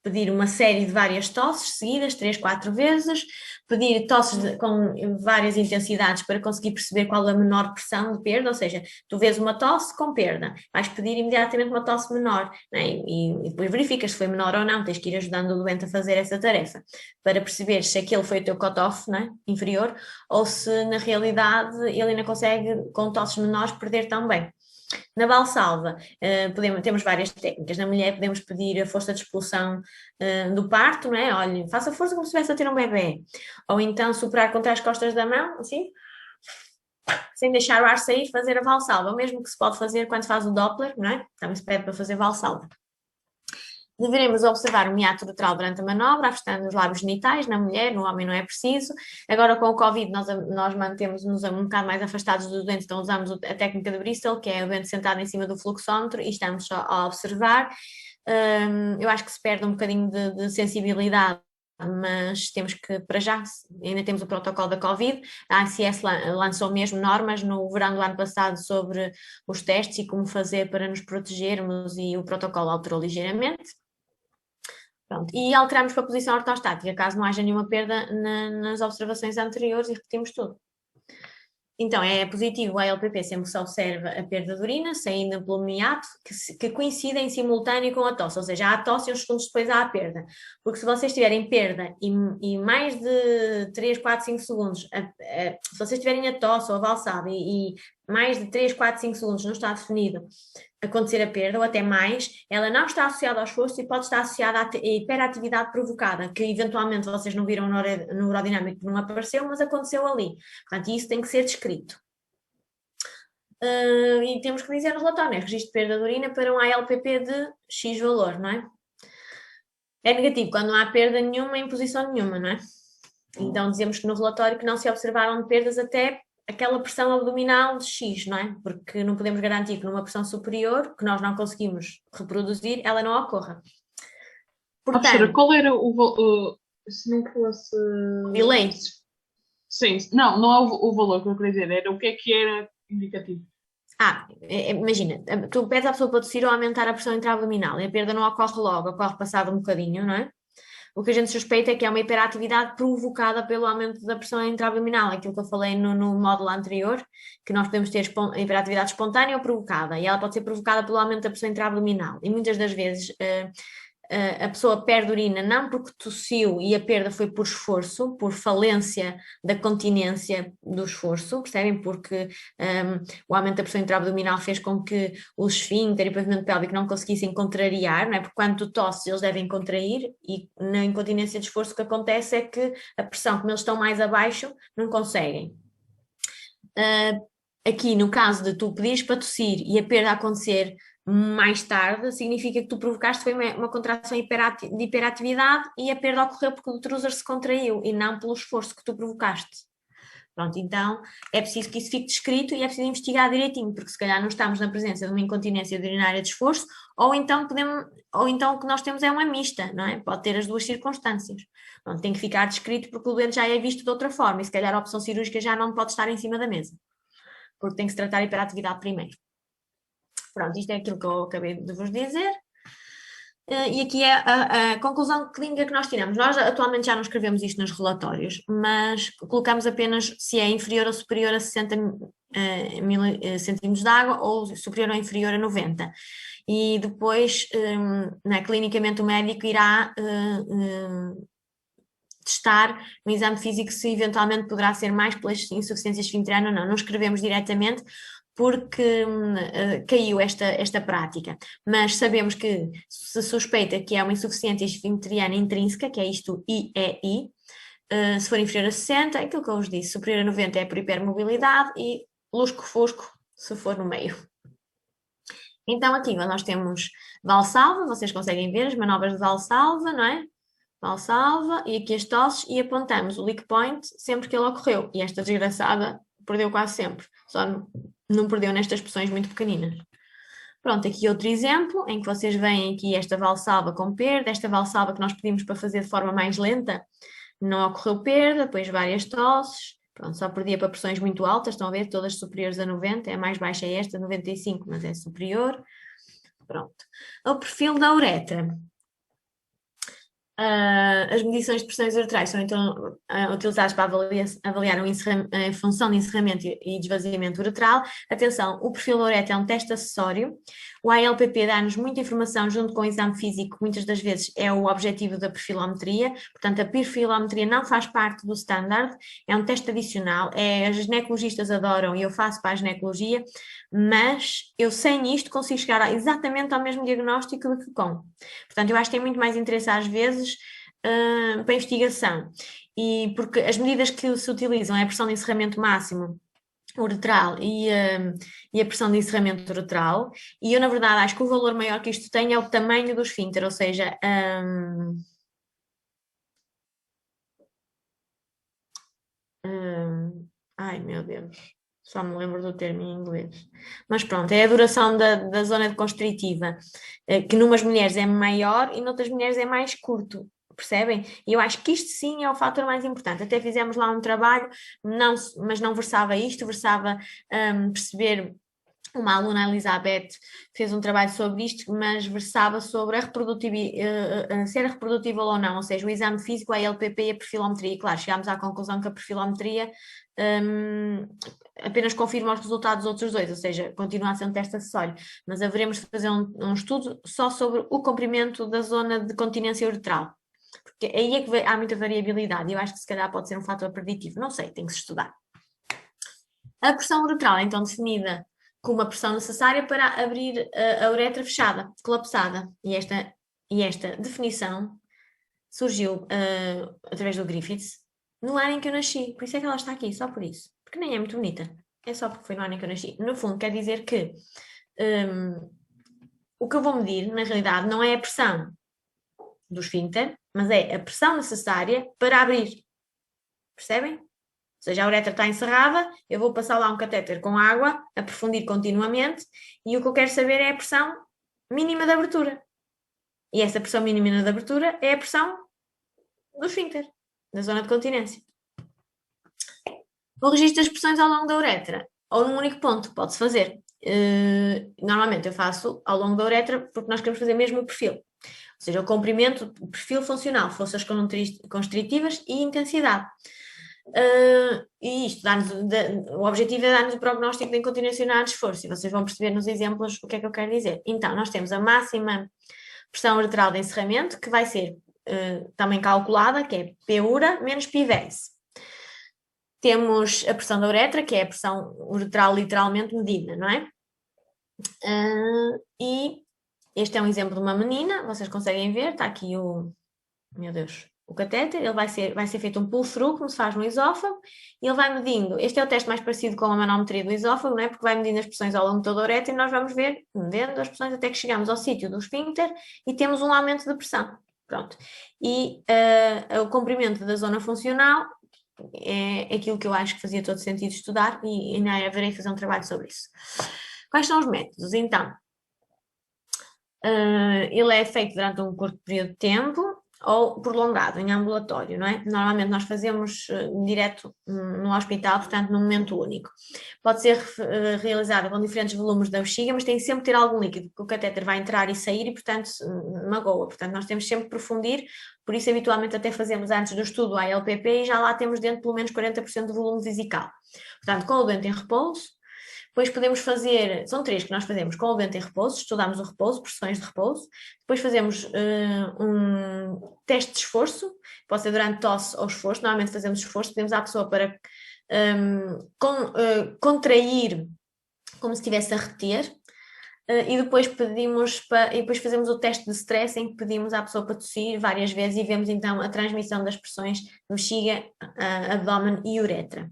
pedir uma série de várias tosses seguidas, 3, 4 vezes, pedir tosses com várias intensidades para conseguir perceber qual é a menor pressão de perda, ou seja, tu vês uma tosse com perda, vais pedir imediatamente uma tosse menor, né? e depois verificas se foi menor ou não, tens que ir ajudando o doente a fazer essa tarefa, para perceber se aquele foi o teu cut-off, né? Inferior, ou se na realidade ele ainda consegue, com tosses menores, perder também. Na Valsalva, temos várias técnicas. Na mulher podemos pedir a força de expulsão do parto, não é? Olha, faça força como se estivesse a ter um bebê. Ou então superar contra as costas da mão, assim, sem deixar o ar sair, fazer a Valsalva. O mesmo que se pode fazer quando se faz o Doppler, não é? Também se pede para fazer Valsalva. Deveremos observar o miato uretral durante a manobra, afastando os lábios genitais, na mulher, no homem não é preciso. Agora com o Covid nós mantemos-nos um bocado mais afastados do doente, então usamos a técnica de Bristol, que é o doente sentado em cima do fluxómetro e estamos só a observar. Eu acho que se perde um bocadinho de sensibilidade, mas temos que, para já, ainda temos o protocolo da Covid. A ANSES lançou mesmo normas no verão do ano passado sobre os testes e como fazer para nos protegermos, e o protocolo alterou ligeiramente. Pronto. E alteramos para a posição ortostática, caso não haja nenhuma perda nas observações anteriores, e repetimos tudo. Então, é positivo a LPP sempre que se observa a perda de urina, saindo pelo miato, que coincide em simultâneo com a tosse, ou seja, há a tosse e uns segundos depois há a perda. Porque se vocês tiverem perda e mais de 3, 4, 5 segundos, se vocês tiverem a tosse ou a valsada e mais de 3, 4, 5 segundos não está definido acontecer a perda, ou até mais, ela não está associada ao esforço e pode estar associada à hiperatividade provocada, que eventualmente vocês não viram no urodinâmico, não apareceu, mas aconteceu ali. Portanto, isso tem que ser descrito. E temos que dizer no relatório, né? Registro de perda de urina para um ALPP de X valor, não é? É negativo quando não há perda nenhuma em posição nenhuma, não é? Então dizemos que no relatório que não se observaram perdas até aquela pressão abdominal de X, não é? Porque não podemos garantir que numa pressão superior, que nós não conseguimos reproduzir, ela não ocorra. Portanto, professora, qual era se não fosse... Delay. Sim, não é o valor que eu queria dizer, era o que era indicativo. Imagina, tu pedes à pessoa para tossir ou aumentar a pressão intra-abdominal, e a perda não ocorre logo, ocorre passado um bocadinho, não é? O que a gente suspeita é que é uma hiperatividade provocada pelo aumento da pressão intra-abdominal, aquilo que eu falei no módulo anterior, que nós podemos ter hiperatividade espontânea ou provocada, e ela pode ser provocada pelo aumento da pressão intra-abdominal, e muitas das vezes a pessoa perde urina não porque tossiu e a perda foi por esforço, por falência da continência do esforço, percebem? Porque o aumento da pressão intra-abdominal fez com que o esfíncter e o pavimento pélvico não conseguissem contrariar, não é? Porque quando tu tosses eles devem contrair, e na incontinência de esforço o que acontece é que a pressão, como eles estão mais abaixo, não conseguem. Aqui no caso de tu pedires para tossir e a perda acontecer mais tarde, significa que tu provocaste foi uma contração de hiperatividade e a perda ocorreu porque o detrusor se contraiu e não pelo esforço que tu provocaste. Pronto, então é preciso que isso fique descrito e é preciso investigar direitinho, porque se calhar não estamos na presença de uma incontinência urinária de esforço, ou então o que nós temos é uma mista, não é? Pode ter as duas circunstâncias. Pronto, tem que ficar descrito porque o doente já é visto de outra forma e se calhar a opção cirúrgica já não pode estar em cima da mesa, porque tem que se tratar a hiperatividade primeiro. Pronto, isto é aquilo que eu acabei de vos dizer. E aqui é a conclusão clínica que nós tiramos. Nós atualmente já não escrevemos isto nos relatórios, mas colocamos apenas se é inferior ou superior a 60 centímetros de água ou superior ou inferior a 90. E depois, clinicamente, o médico irá testar no exame físico se eventualmente poderá ser mais pelas insuficiências esfincterianas ou não. Não escrevemos diretamente porque caiu esta prática, mas sabemos que se suspeita que é uma insuficiência esfincteriana intrínseca, que é isto IEI, se for inferior a 60, aquilo que eu vos disse, superior a 90 é por hipermobilidade e lusco-fusco se for no meio. Então aqui nós temos Valsalva, vocês conseguem ver as manobras de Valsalva, não é? Valsalva, e aqui as tosses, e apontamos o leak point sempre que ele ocorreu, e esta desgraçada perdeu quase sempre, só não perdeu nestas pressões muito pequeninas. Pronto, aqui outro exemplo, em que vocês veem aqui esta valsalva com perda, esta valsalva que nós pedimos para fazer de forma mais lenta, não ocorreu perda, depois várias tosses, pronto, só perdia para pressões muito altas, estão a ver, todas superiores a 90, a mais baixa é esta, 95, mas é superior. Pronto. O perfil da uretra. As medições de pressões uretrais são então utilizadas para avaliar a função de encerramento e esvaziamento uretral. Atenção, o perfil da uretra é um teste acessório. O ALPP dá-nos muita informação junto com o exame físico, muitas das vezes é o objetivo da perfilometria, portanto a perfilometria não faz parte do standard, é um teste adicional, as ginecologistas adoram e eu faço para a ginecologia, mas eu sem isto consigo chegar exatamente ao mesmo diagnóstico do que com. Portanto, eu acho que tem muito mais interesse às vezes para a investigação, e porque as medidas que se utilizam é a pressão de encerramento máximo uretral e a pressão de encerramento uretral, e eu na verdade acho que o valor maior que isto tem é o tamanho do esfíncter, ou seja, ai meu Deus, só me lembro do termo em inglês, mas pronto, é a duração da zona constritiva, que numas mulheres é maior e noutras mulheres é mais curto. Percebem? E eu acho que isto sim é o fator mais importante. Até fizemos lá um trabalho, mas não versava isto, versava perceber. Uma aluna, a Elizabeth, fez um trabalho sobre isto, mas versava sobre se era reprodutível ou não, ou seja, o exame físico, a LPP e a perfilometria. E claro, chegámos à conclusão que a perfilometria apenas confirma os resultados dos outros dois, ou seja, continua a ser um teste acessório, mas haveremos de fazer um estudo só sobre o comprimento da zona de continência uretral. Porque aí é que há muita variabilidade, e eu acho que se calhar pode ser um fator preditivo, não sei, tem que se estudar. A pressão uretral é então definida como a pressão necessária para abrir a uretra fechada, colapsada, e esta definição surgiu através do Griffiths no ano em que eu nasci, por isso é que ela está aqui, só por isso, porque nem é muito bonita, é só porque foi no ano em que eu nasci. No fundo quer dizer que o que eu vou medir, na realidade, não é a pressão do esfíncter, mas é a pressão necessária para abrir. Percebem? Ou seja, a uretra está encerrada, eu vou passar lá um catéter com água, aprofundir continuamente, e o que eu quero saber é a pressão mínima de abertura. E essa pressão mínima de abertura é a pressão do esfíncter, da zona de continência. O registro das pressões ao longo da uretra, ou num único ponto, pode-se fazer. Normalmente eu faço ao longo da uretra porque nós queremos fazer mesmo o perfil. Ou seja, o comprimento, o perfil funcional, forças constritivas e intensidade. E isto o objetivo é dar-nos o prognóstico de incontinência urinária de esforço, e vocês vão perceber nos exemplos o que é que eu quero dizer. Então, nós temos a máxima pressão uretral de encerramento, que vai ser também calculada, que é P-ura menos P-VES. Temos a pressão da uretra, que é a pressão uretral literalmente medida, não é? E este é um exemplo de uma menina, vocês conseguem ver, está aqui meu Deus, o catéter, ele vai ser feito um pull-through, como se faz no esófago, e ele vai medindo, este é o teste mais parecido com a manometria do esófago, não é? Porque vai medindo as pressões ao longo de toda a uretra e nós vamos ver, medendo as pressões até que chegamos ao sítio do esfíncter e temos um aumento de pressão. Pronto. E o comprimento da zona funcional é aquilo que eu acho que fazia todo sentido estudar e ainda haverei fazer um trabalho sobre isso. Quais são os métodos? Então, ele é feito durante um curto período de tempo ou prolongado, em ambulatório, não é? Normalmente nós fazemos direto no hospital, portanto, num momento único. Pode ser realizado com diferentes volumes da bexiga, mas tem que sempre ter algum líquido, porque o catéter vai entrar e sair e, portanto, magoa. Portanto, nós temos sempre que profundir, por isso habitualmente até fazemos antes do estudo a LPP e já lá temos dentro pelo menos 40% de volume vesical. Portanto, com o doente em repouso. Depois podemos fazer, são 3 que nós fazemos, com o vento em repouso, estudamos o repouso, pressões de repouso. Depois fazemos um teste de esforço, pode ser durante tosse ou esforço, normalmente fazemos esforço, pedimos à pessoa para contrair como se estivesse a reter. E depois e depois fazemos o teste de stress em que pedimos à pessoa para tossir várias vezes e vemos então a transmissão das pressões de bexiga, abdômen e uretra.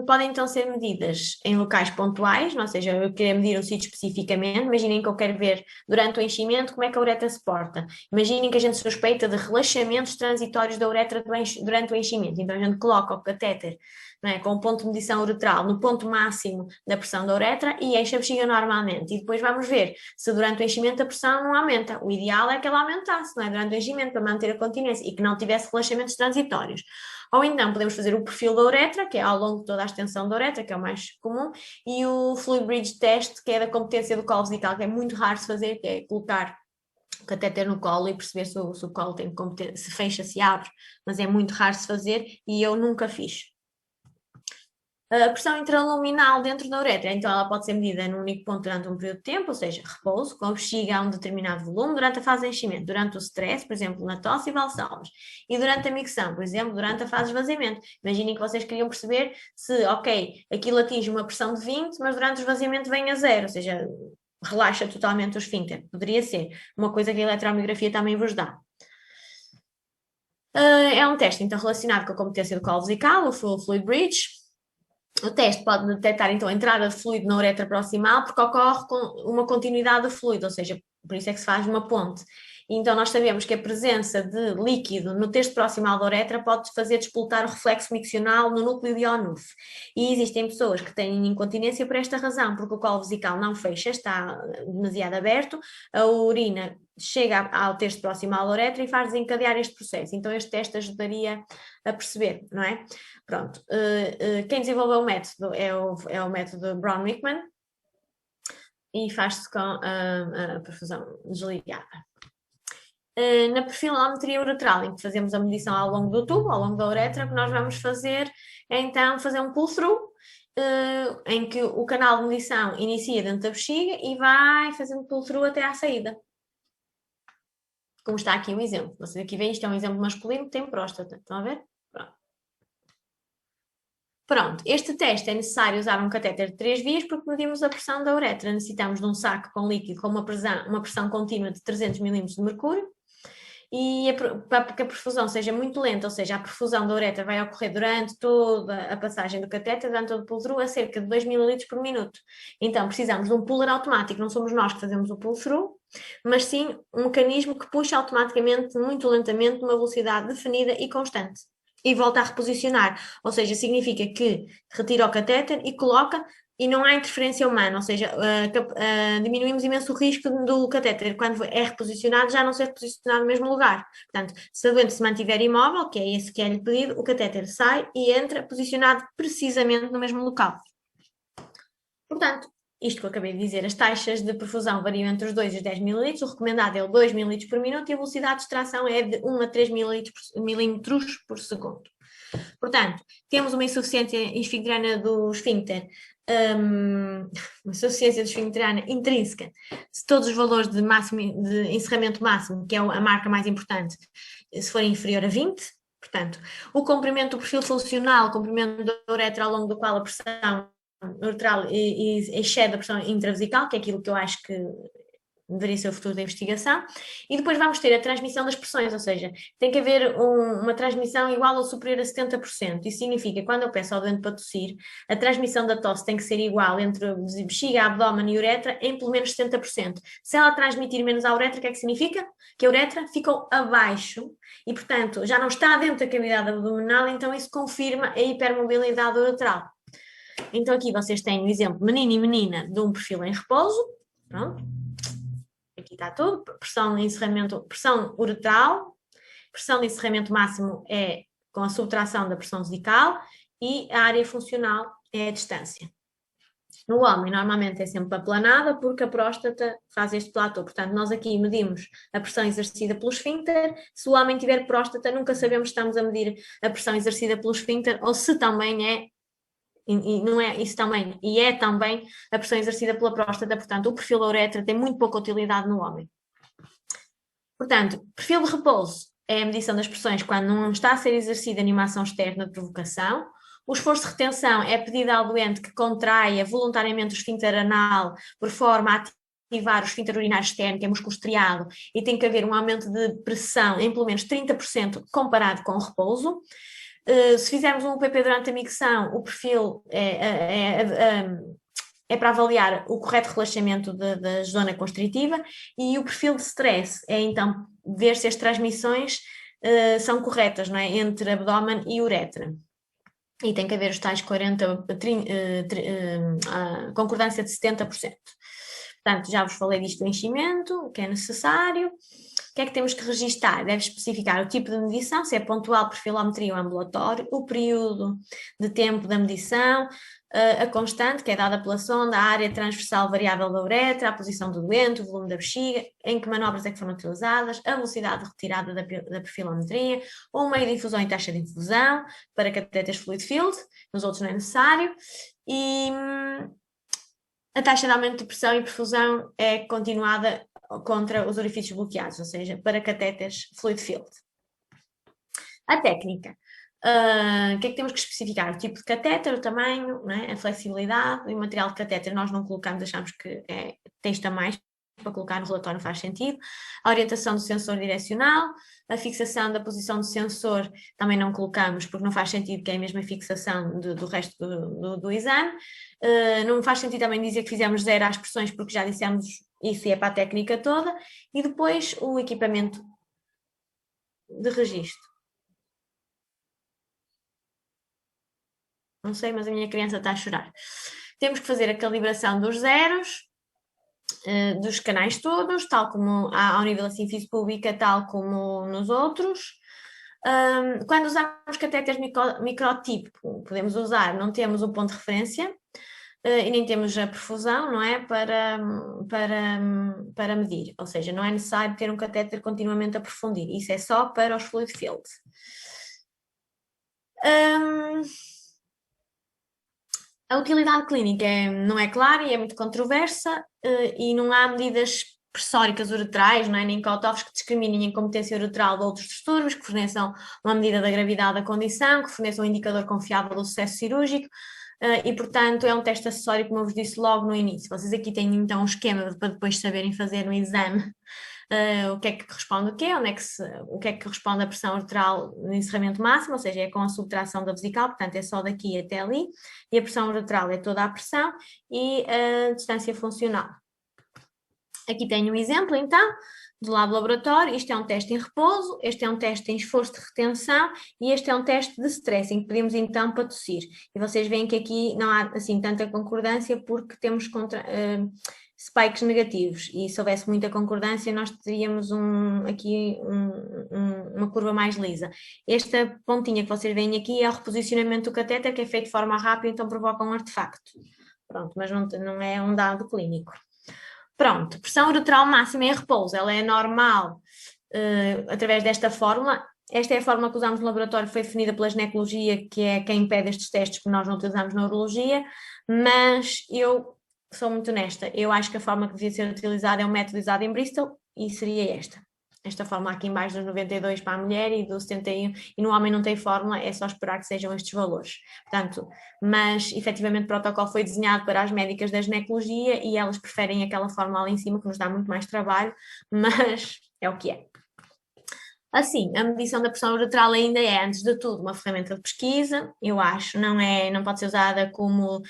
Podem então ser medidas em locais pontuais, ou seja, eu quero medir um sítio especificamente. Imaginem que eu quero ver durante o enchimento como é que a uretra se porta. Imaginem que a gente suspeita de relaxamentos transitórios da uretra durante o enchimento. Então a gente coloca o catéter, não é, com o ponto de medição uretral no ponto máximo da pressão da uretra e enche a bexiga normalmente. E depois vamos ver se durante o enchimento a pressão não aumenta. O ideal é que ela aumentasse, não é, durante o enchimento, para manter a continência e que não tivesse relaxamentos transitórios. Ou então podemos fazer o perfil da uretra, que é ao longo de toda a extensão da uretra, que é o mais comum, e o Fluid Bridge Test, que é da competência do colo vesical, que é muito raro de fazer, que é colocar o catéter no colo e perceber se o colo tem competência, se fecha, se abre, mas é muito raro de se fazer e eu nunca fiz. A pressão intraluminal dentro da uretra, então ela pode ser medida num único ponto durante um período de tempo, ou seja, repouso, com a bexiga a um determinado volume, durante a fase de enchimento, durante o stress, por exemplo, na tosse e valsalvas, e durante a micção, por exemplo, durante a fase de esvaziamento. Imaginem que vocês queriam perceber se, ok, aquilo atinge uma pressão de 20, mas durante o esvaziamento vem a 0, ou seja, relaxa totalmente o esfíncter. Poderia ser uma coisa que a eletromiografia também vos dá. É um teste então relacionado com a competência do colo vesical, o Fluid Bridge. O teste pode detectar então a entrada de fluido na uretra proximal porque ocorre com uma continuidade do fluido, ou seja, por isso é que se faz uma ponte. Então nós sabemos que a presença de líquido no terço proximal da uretra pode fazer despoltar o reflexo miccional no núcleo de Onuf. E existem pessoas que têm incontinência por esta razão, porque o colo vesical não fecha, está demasiado aberto, a urina chega ao terço proximal da uretra e faz desencadear este processo. Então este teste ajudaria a perceber, não é? Pronto. Quem desenvolveu o método é o método Braun-Wickman e faz-se com a perfusão desligada. Na perfilometria uretral, em que fazemos a medição ao longo do tubo, ao longo da uretra, o que nós vamos fazer é então fazer um pull-through, em que o canal de medição inicia dentro da bexiga e vai fazendo pull-through até à saída. Como está aqui um exemplo. Vocês aqui veem, isto é um exemplo masculino que tem próstata. Estão a ver? Pronto, este teste é necessário usar um catéter de 3 vias porque medimos a pressão da uretra. Necessitamos de um saco com líquido com uma pressão contínua de 300 mm de mercúrio e para que a perfusão seja muito lenta, ou seja, a perfusão da uretra vai ocorrer durante toda a passagem do catéter, durante todo o pull-through, a cerca de 2 ml por minuto. Então precisamos de um puller automático, não somos nós que fazemos o pull-through, mas sim um mecanismo que puxa automaticamente, muito lentamente, numa velocidade definida e constante. E volta a reposicionar, ou seja, significa que retira o catéter e coloca e não há interferência humana, ou seja, diminuímos imenso o risco do catéter, quando é reposicionado, já não ser reposicionado no mesmo lugar. Portanto, se a doente se mantiver imóvel, que é esse que é-lhe pedido, o catéter sai e entra posicionado precisamente no mesmo local. Portanto, isto que eu acabei de dizer, as taxas de perfusão variam entre os 2 e os 10 ml, o recomendado é o 2 ml por minuto e a velocidade de extração é de 1 a 3 milímetros por segundo. Portanto, temos uma insuficiência esfincteriana do esfíncter, uma insuficiência esfincteriana intrínseca, se todos os valores de encerramento máximo, que é a marca mais importante, se forem inferior a 20, portanto, o comprimento do perfil funcional, o comprimento da uretra ao longo do qual a pressão uretral excede a pressão intravesical, que é aquilo que eu acho que deveria ser o futuro da investigação. E depois vamos ter a transmissão das pressões, ou seja, tem que haver uma transmissão igual ou superior a 70%. Isso significa que quando eu peço ao doente para tossir, a transmissão da tosse tem que ser igual entre bexiga, abdômen e uretra em pelo menos 70%. Se ela transmitir menos à uretra, o que é que significa? Que a uretra ficou abaixo e, portanto, já não está dentro da cavidade abdominal, então isso confirma a hipermobilidade uretral. Então aqui vocês têm o exemplo menino e menina de um perfil em repouso, pronto. Aqui está tudo, pressão de encerramento, pressão uretral, pressão de encerramento máximo é com a subtração da pressão vesical e a área funcional é a distância. No homem, normalmente é sempre aplanada porque a próstata faz este platô. Portanto, nós aqui medimos a pressão exercida pelo esfíncter. Se o homem tiver próstata, nunca sabemos se estamos a medir a pressão exercida pelo esfíncter ou se também é, e não é isso também, e é também a pressão exercida pela próstata. Portanto, o perfil da uretra tem muito pouca utilidade no homem. Portanto, perfil de repouso é a medição das pressões quando não está a ser exercida nenhuma ação externa de provocação. O esforço de retenção é pedido ao doente que contraia voluntariamente o esfíncter anal por forma a ativar o esfíncter urinário externo, que é músculo estriado, e tem que haver um aumento de pressão em pelo menos 30% comparado com o repouso. Se fizermos um UPP durante a micção, o perfil é para avaliar o correto relaxamento da zona constritiva, e o perfil de stress é então ver se as transmissões são corretas, não é? Entre abdômen e uretra. E tem que haver os tais concordância de 70%. Portanto, já vos falei disto do enchimento, que é necessário. O que é que temos que registar? Deve especificar o tipo de medição, se é pontual, perfilometria ou ambulatório, o período de tempo da medição, a constante, que é dada pela sonda, a área transversal variável da uretra, a posição do doente, o volume da bexiga, em que manobras é que foram utilizadas, a velocidade de retirada da perfilometria, o meio de infusão e taxa de infusão, para catéteres fluid field, nos outros não é necessário, e a taxa de aumento de pressão e perfusão é continuada contra os orifícios bloqueados, ou seja, para catéteres fluid field. A técnica. O que é que temos que especificar? O tipo de catéter, o tamanho, né? A flexibilidade e o material de catéter nós não colocamos, achamos que é texto a mais para colocar no relatório, não faz sentido. A orientação do sensor direcional, a fixação da posição do sensor também não colocamos porque não faz sentido, que é a mesma fixação do resto do exame. Não faz sentido também dizer que fizemos 0 às pressões porque já dissemos isso e é para a técnica toda. E depois o equipamento de registro. Não sei, mas a minha criança está a chorar. Temos que fazer a calibração dos zeros, dos canais todos, tal como ao nível da Sinfis pública, tal como nos outros. Quando usamos catéteres microtipo, podemos usar, não temos o ponto de referência e nem temos a perfusão, não é? Para medir, ou seja, não é necessário ter um catéter continuamente a profundir, isso é só para os fluid field. A utilidade clínica não é clara e é muito controversa, e não há medidas pressóricas uretrais, não é? Nem cutoffs que discriminem a incompetência uretral de outros distúrbios, que forneçam uma medida da gravidade da condição, que forneçam um indicador confiável do sucesso cirúrgico, e portanto é um teste acessório, como eu vos disse logo no início. Vocês aqui têm então um esquema para depois saberem fazer no exame o que é que corresponde o quê, o que é que corresponde à pressão uretral no encerramento máximo, ou seja, é com a subtração da vesical, portanto é só daqui até ali, e a pressão uretral é toda a pressão e a distância funcional. Aqui tenho um exemplo então do lab laboratório. Isto é um teste em repouso, este é um teste em esforço de retenção e este é um teste de stress, em que pedimos então para tossir. E vocês veem que aqui não há assim tanta concordância porque temos spikes negativos, e se houvesse muita concordância nós teríamos aqui uma curva mais lisa. Esta pontinha que vocês veem aqui é o reposicionamento do catéter, que é feito de forma rápida, então provoca um artefacto. Pronto, mas não é um dado clínico. Pronto, pressão uretral máxima em repouso, ela é normal através desta fórmula. Esta é a fórmula que usamos no laboratório, foi definida pela ginecologia, que é quem pede estes testes, que nós não utilizamos na urologia, mas eu sou muito honesta, eu acho que a forma que devia ser utilizada é um método usado em Bristol e seria esta. esta fórmula aqui em baixo dos 92 para a mulher e do 71, e no homem não tem fórmula, é só esperar que sejam estes valores. Portanto, mas efetivamente o protocolo foi desenhado para as médicas da ginecologia e elas preferem aquela fórmula ali em cima, que nos dá muito mais trabalho, mas é o que é. Assim, a medição da pressão uretral ainda é, antes de tudo, uma ferramenta de pesquisa, eu acho, não pode ser usada como,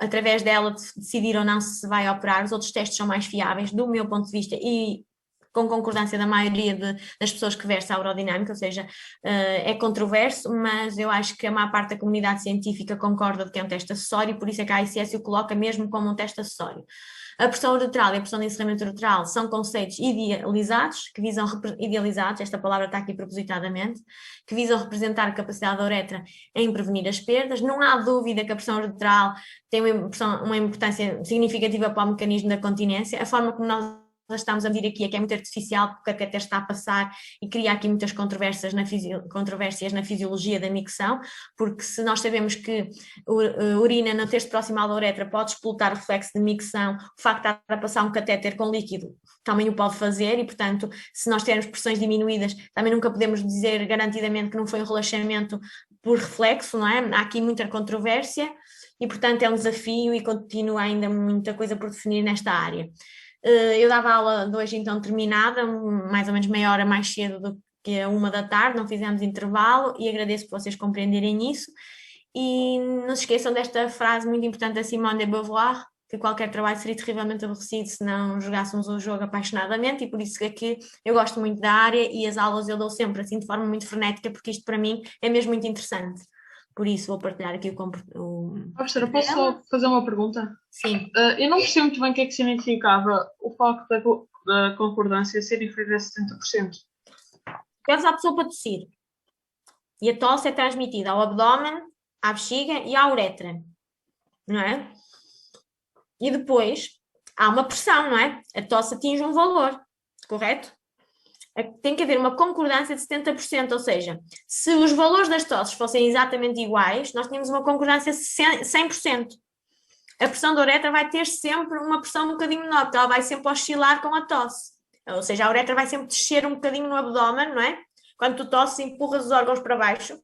através dela, decidir ou não se vai operar. Os outros testes são mais fiáveis, do meu ponto de vista, e com concordância da maioria das pessoas que versam a urodinâmica, ou seja, é controverso, mas eu acho que a maior parte da comunidade científica concorda de que é um teste acessório, e por isso é que a AICS o coloca mesmo como um teste acessório. A pressão uretral e a pressão de encerramento uretral são conceitos idealizados, idealizados, esta palavra está aqui propositadamente, que visam representar a capacidade da uretra em prevenir as perdas. Não há dúvida que a pressão uretral tem uma importância significativa para o mecanismo da continência. A forma como nós estamos a medir aqui é que é muito artificial, porque a catéter está a passar e cria aqui muitas controvérsias na fisiologia da micção, porque se nós sabemos que urina no terço proximal da uretra pode explotar o reflexo de micção, o facto de estar a passar um catéter com líquido também o pode fazer, e portanto, se nós tivermos pressões diminuídas, também nunca podemos dizer garantidamente que não foi um relaxamento por reflexo, não é? Há aqui muita controvérsia e portanto é um desafio e continua ainda muita coisa por definir nesta área. Eu dava aula de hoje então terminada, mais ou menos meia hora mais cedo do que a 1 da tarde, não fizemos intervalo, e agradeço por vocês compreenderem isso. E não se esqueçam desta frase muito importante da Simone de Beauvoir, que qualquer trabalho seria terrivelmente aborrecido se não jogássemos o jogo apaixonadamente, e por isso é que eu gosto muito da área e as aulas eu dou sempre assim de forma muito frenética, porque isto para mim é mesmo muito interessante. Por isso vou partilhar aqui Professora, posso só fazer uma pergunta? Sim. Eu não percebo muito bem o que é que significava o facto da concordância ser inferior a 70%. Pedes à pessoa para tossir. E a tosse é transmitida ao abdômen, à bexiga e à uretra. Não é? E depois há uma pressão, não é? A tosse atinge um valor, correto? Tem que haver uma concordância de 70%, ou seja, se os valores das tosses fossem exatamente iguais, nós tínhamos uma concordância de 100%. A pressão da uretra vai ter sempre uma pressão um bocadinho menor, porque ela vai sempre oscilar com a tosse. Ou seja, a uretra vai sempre descer um bocadinho no abdômen, não é? Quando tu tosses, empurras os órgãos para baixo.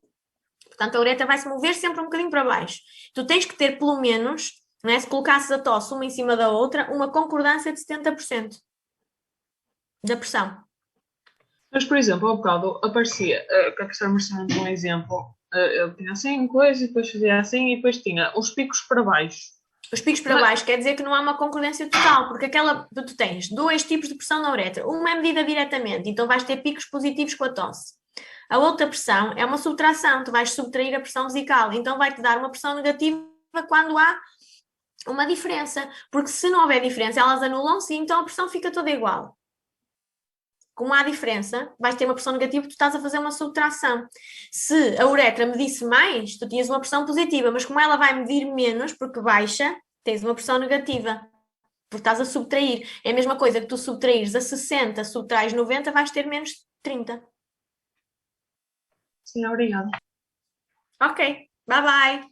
Portanto, a uretra vai se mover sempre um bocadinho para baixo. Tu tens que ter, pelo menos, não é? Se colocasses a tosse uma em cima da outra, uma concordância de 70% da pressão. Mas, por exemplo, há bocado aparecia, que a professora mostrou um exemplo, ele tinha assim coisa, e depois fazia assim, e depois tinha os picos para baixo. Os picos para baixo quer dizer que não há uma concordância total, porque tu tens dois tipos de pressão na uretra. Uma é medida diretamente, então vais ter picos positivos com a tosse. A outra pressão é uma subtração, tu vais subtrair a pressão vesical, então vai-te dar uma pressão negativa quando há uma diferença, porque se não houver diferença, elas anulam-se e então a pressão fica toda igual. Como há diferença, vais ter uma pressão negativa, tu estás a fazer uma subtração. Se a uretra medisse mais, tu tinhas uma pressão positiva, mas como ela vai medir menos, porque baixa, tens uma pressão negativa, porque estás a subtrair. É a mesma coisa que tu subtraires a 60, subtrais 90, vais ter menos 30. Sim, obrigada. Ok, bye bye.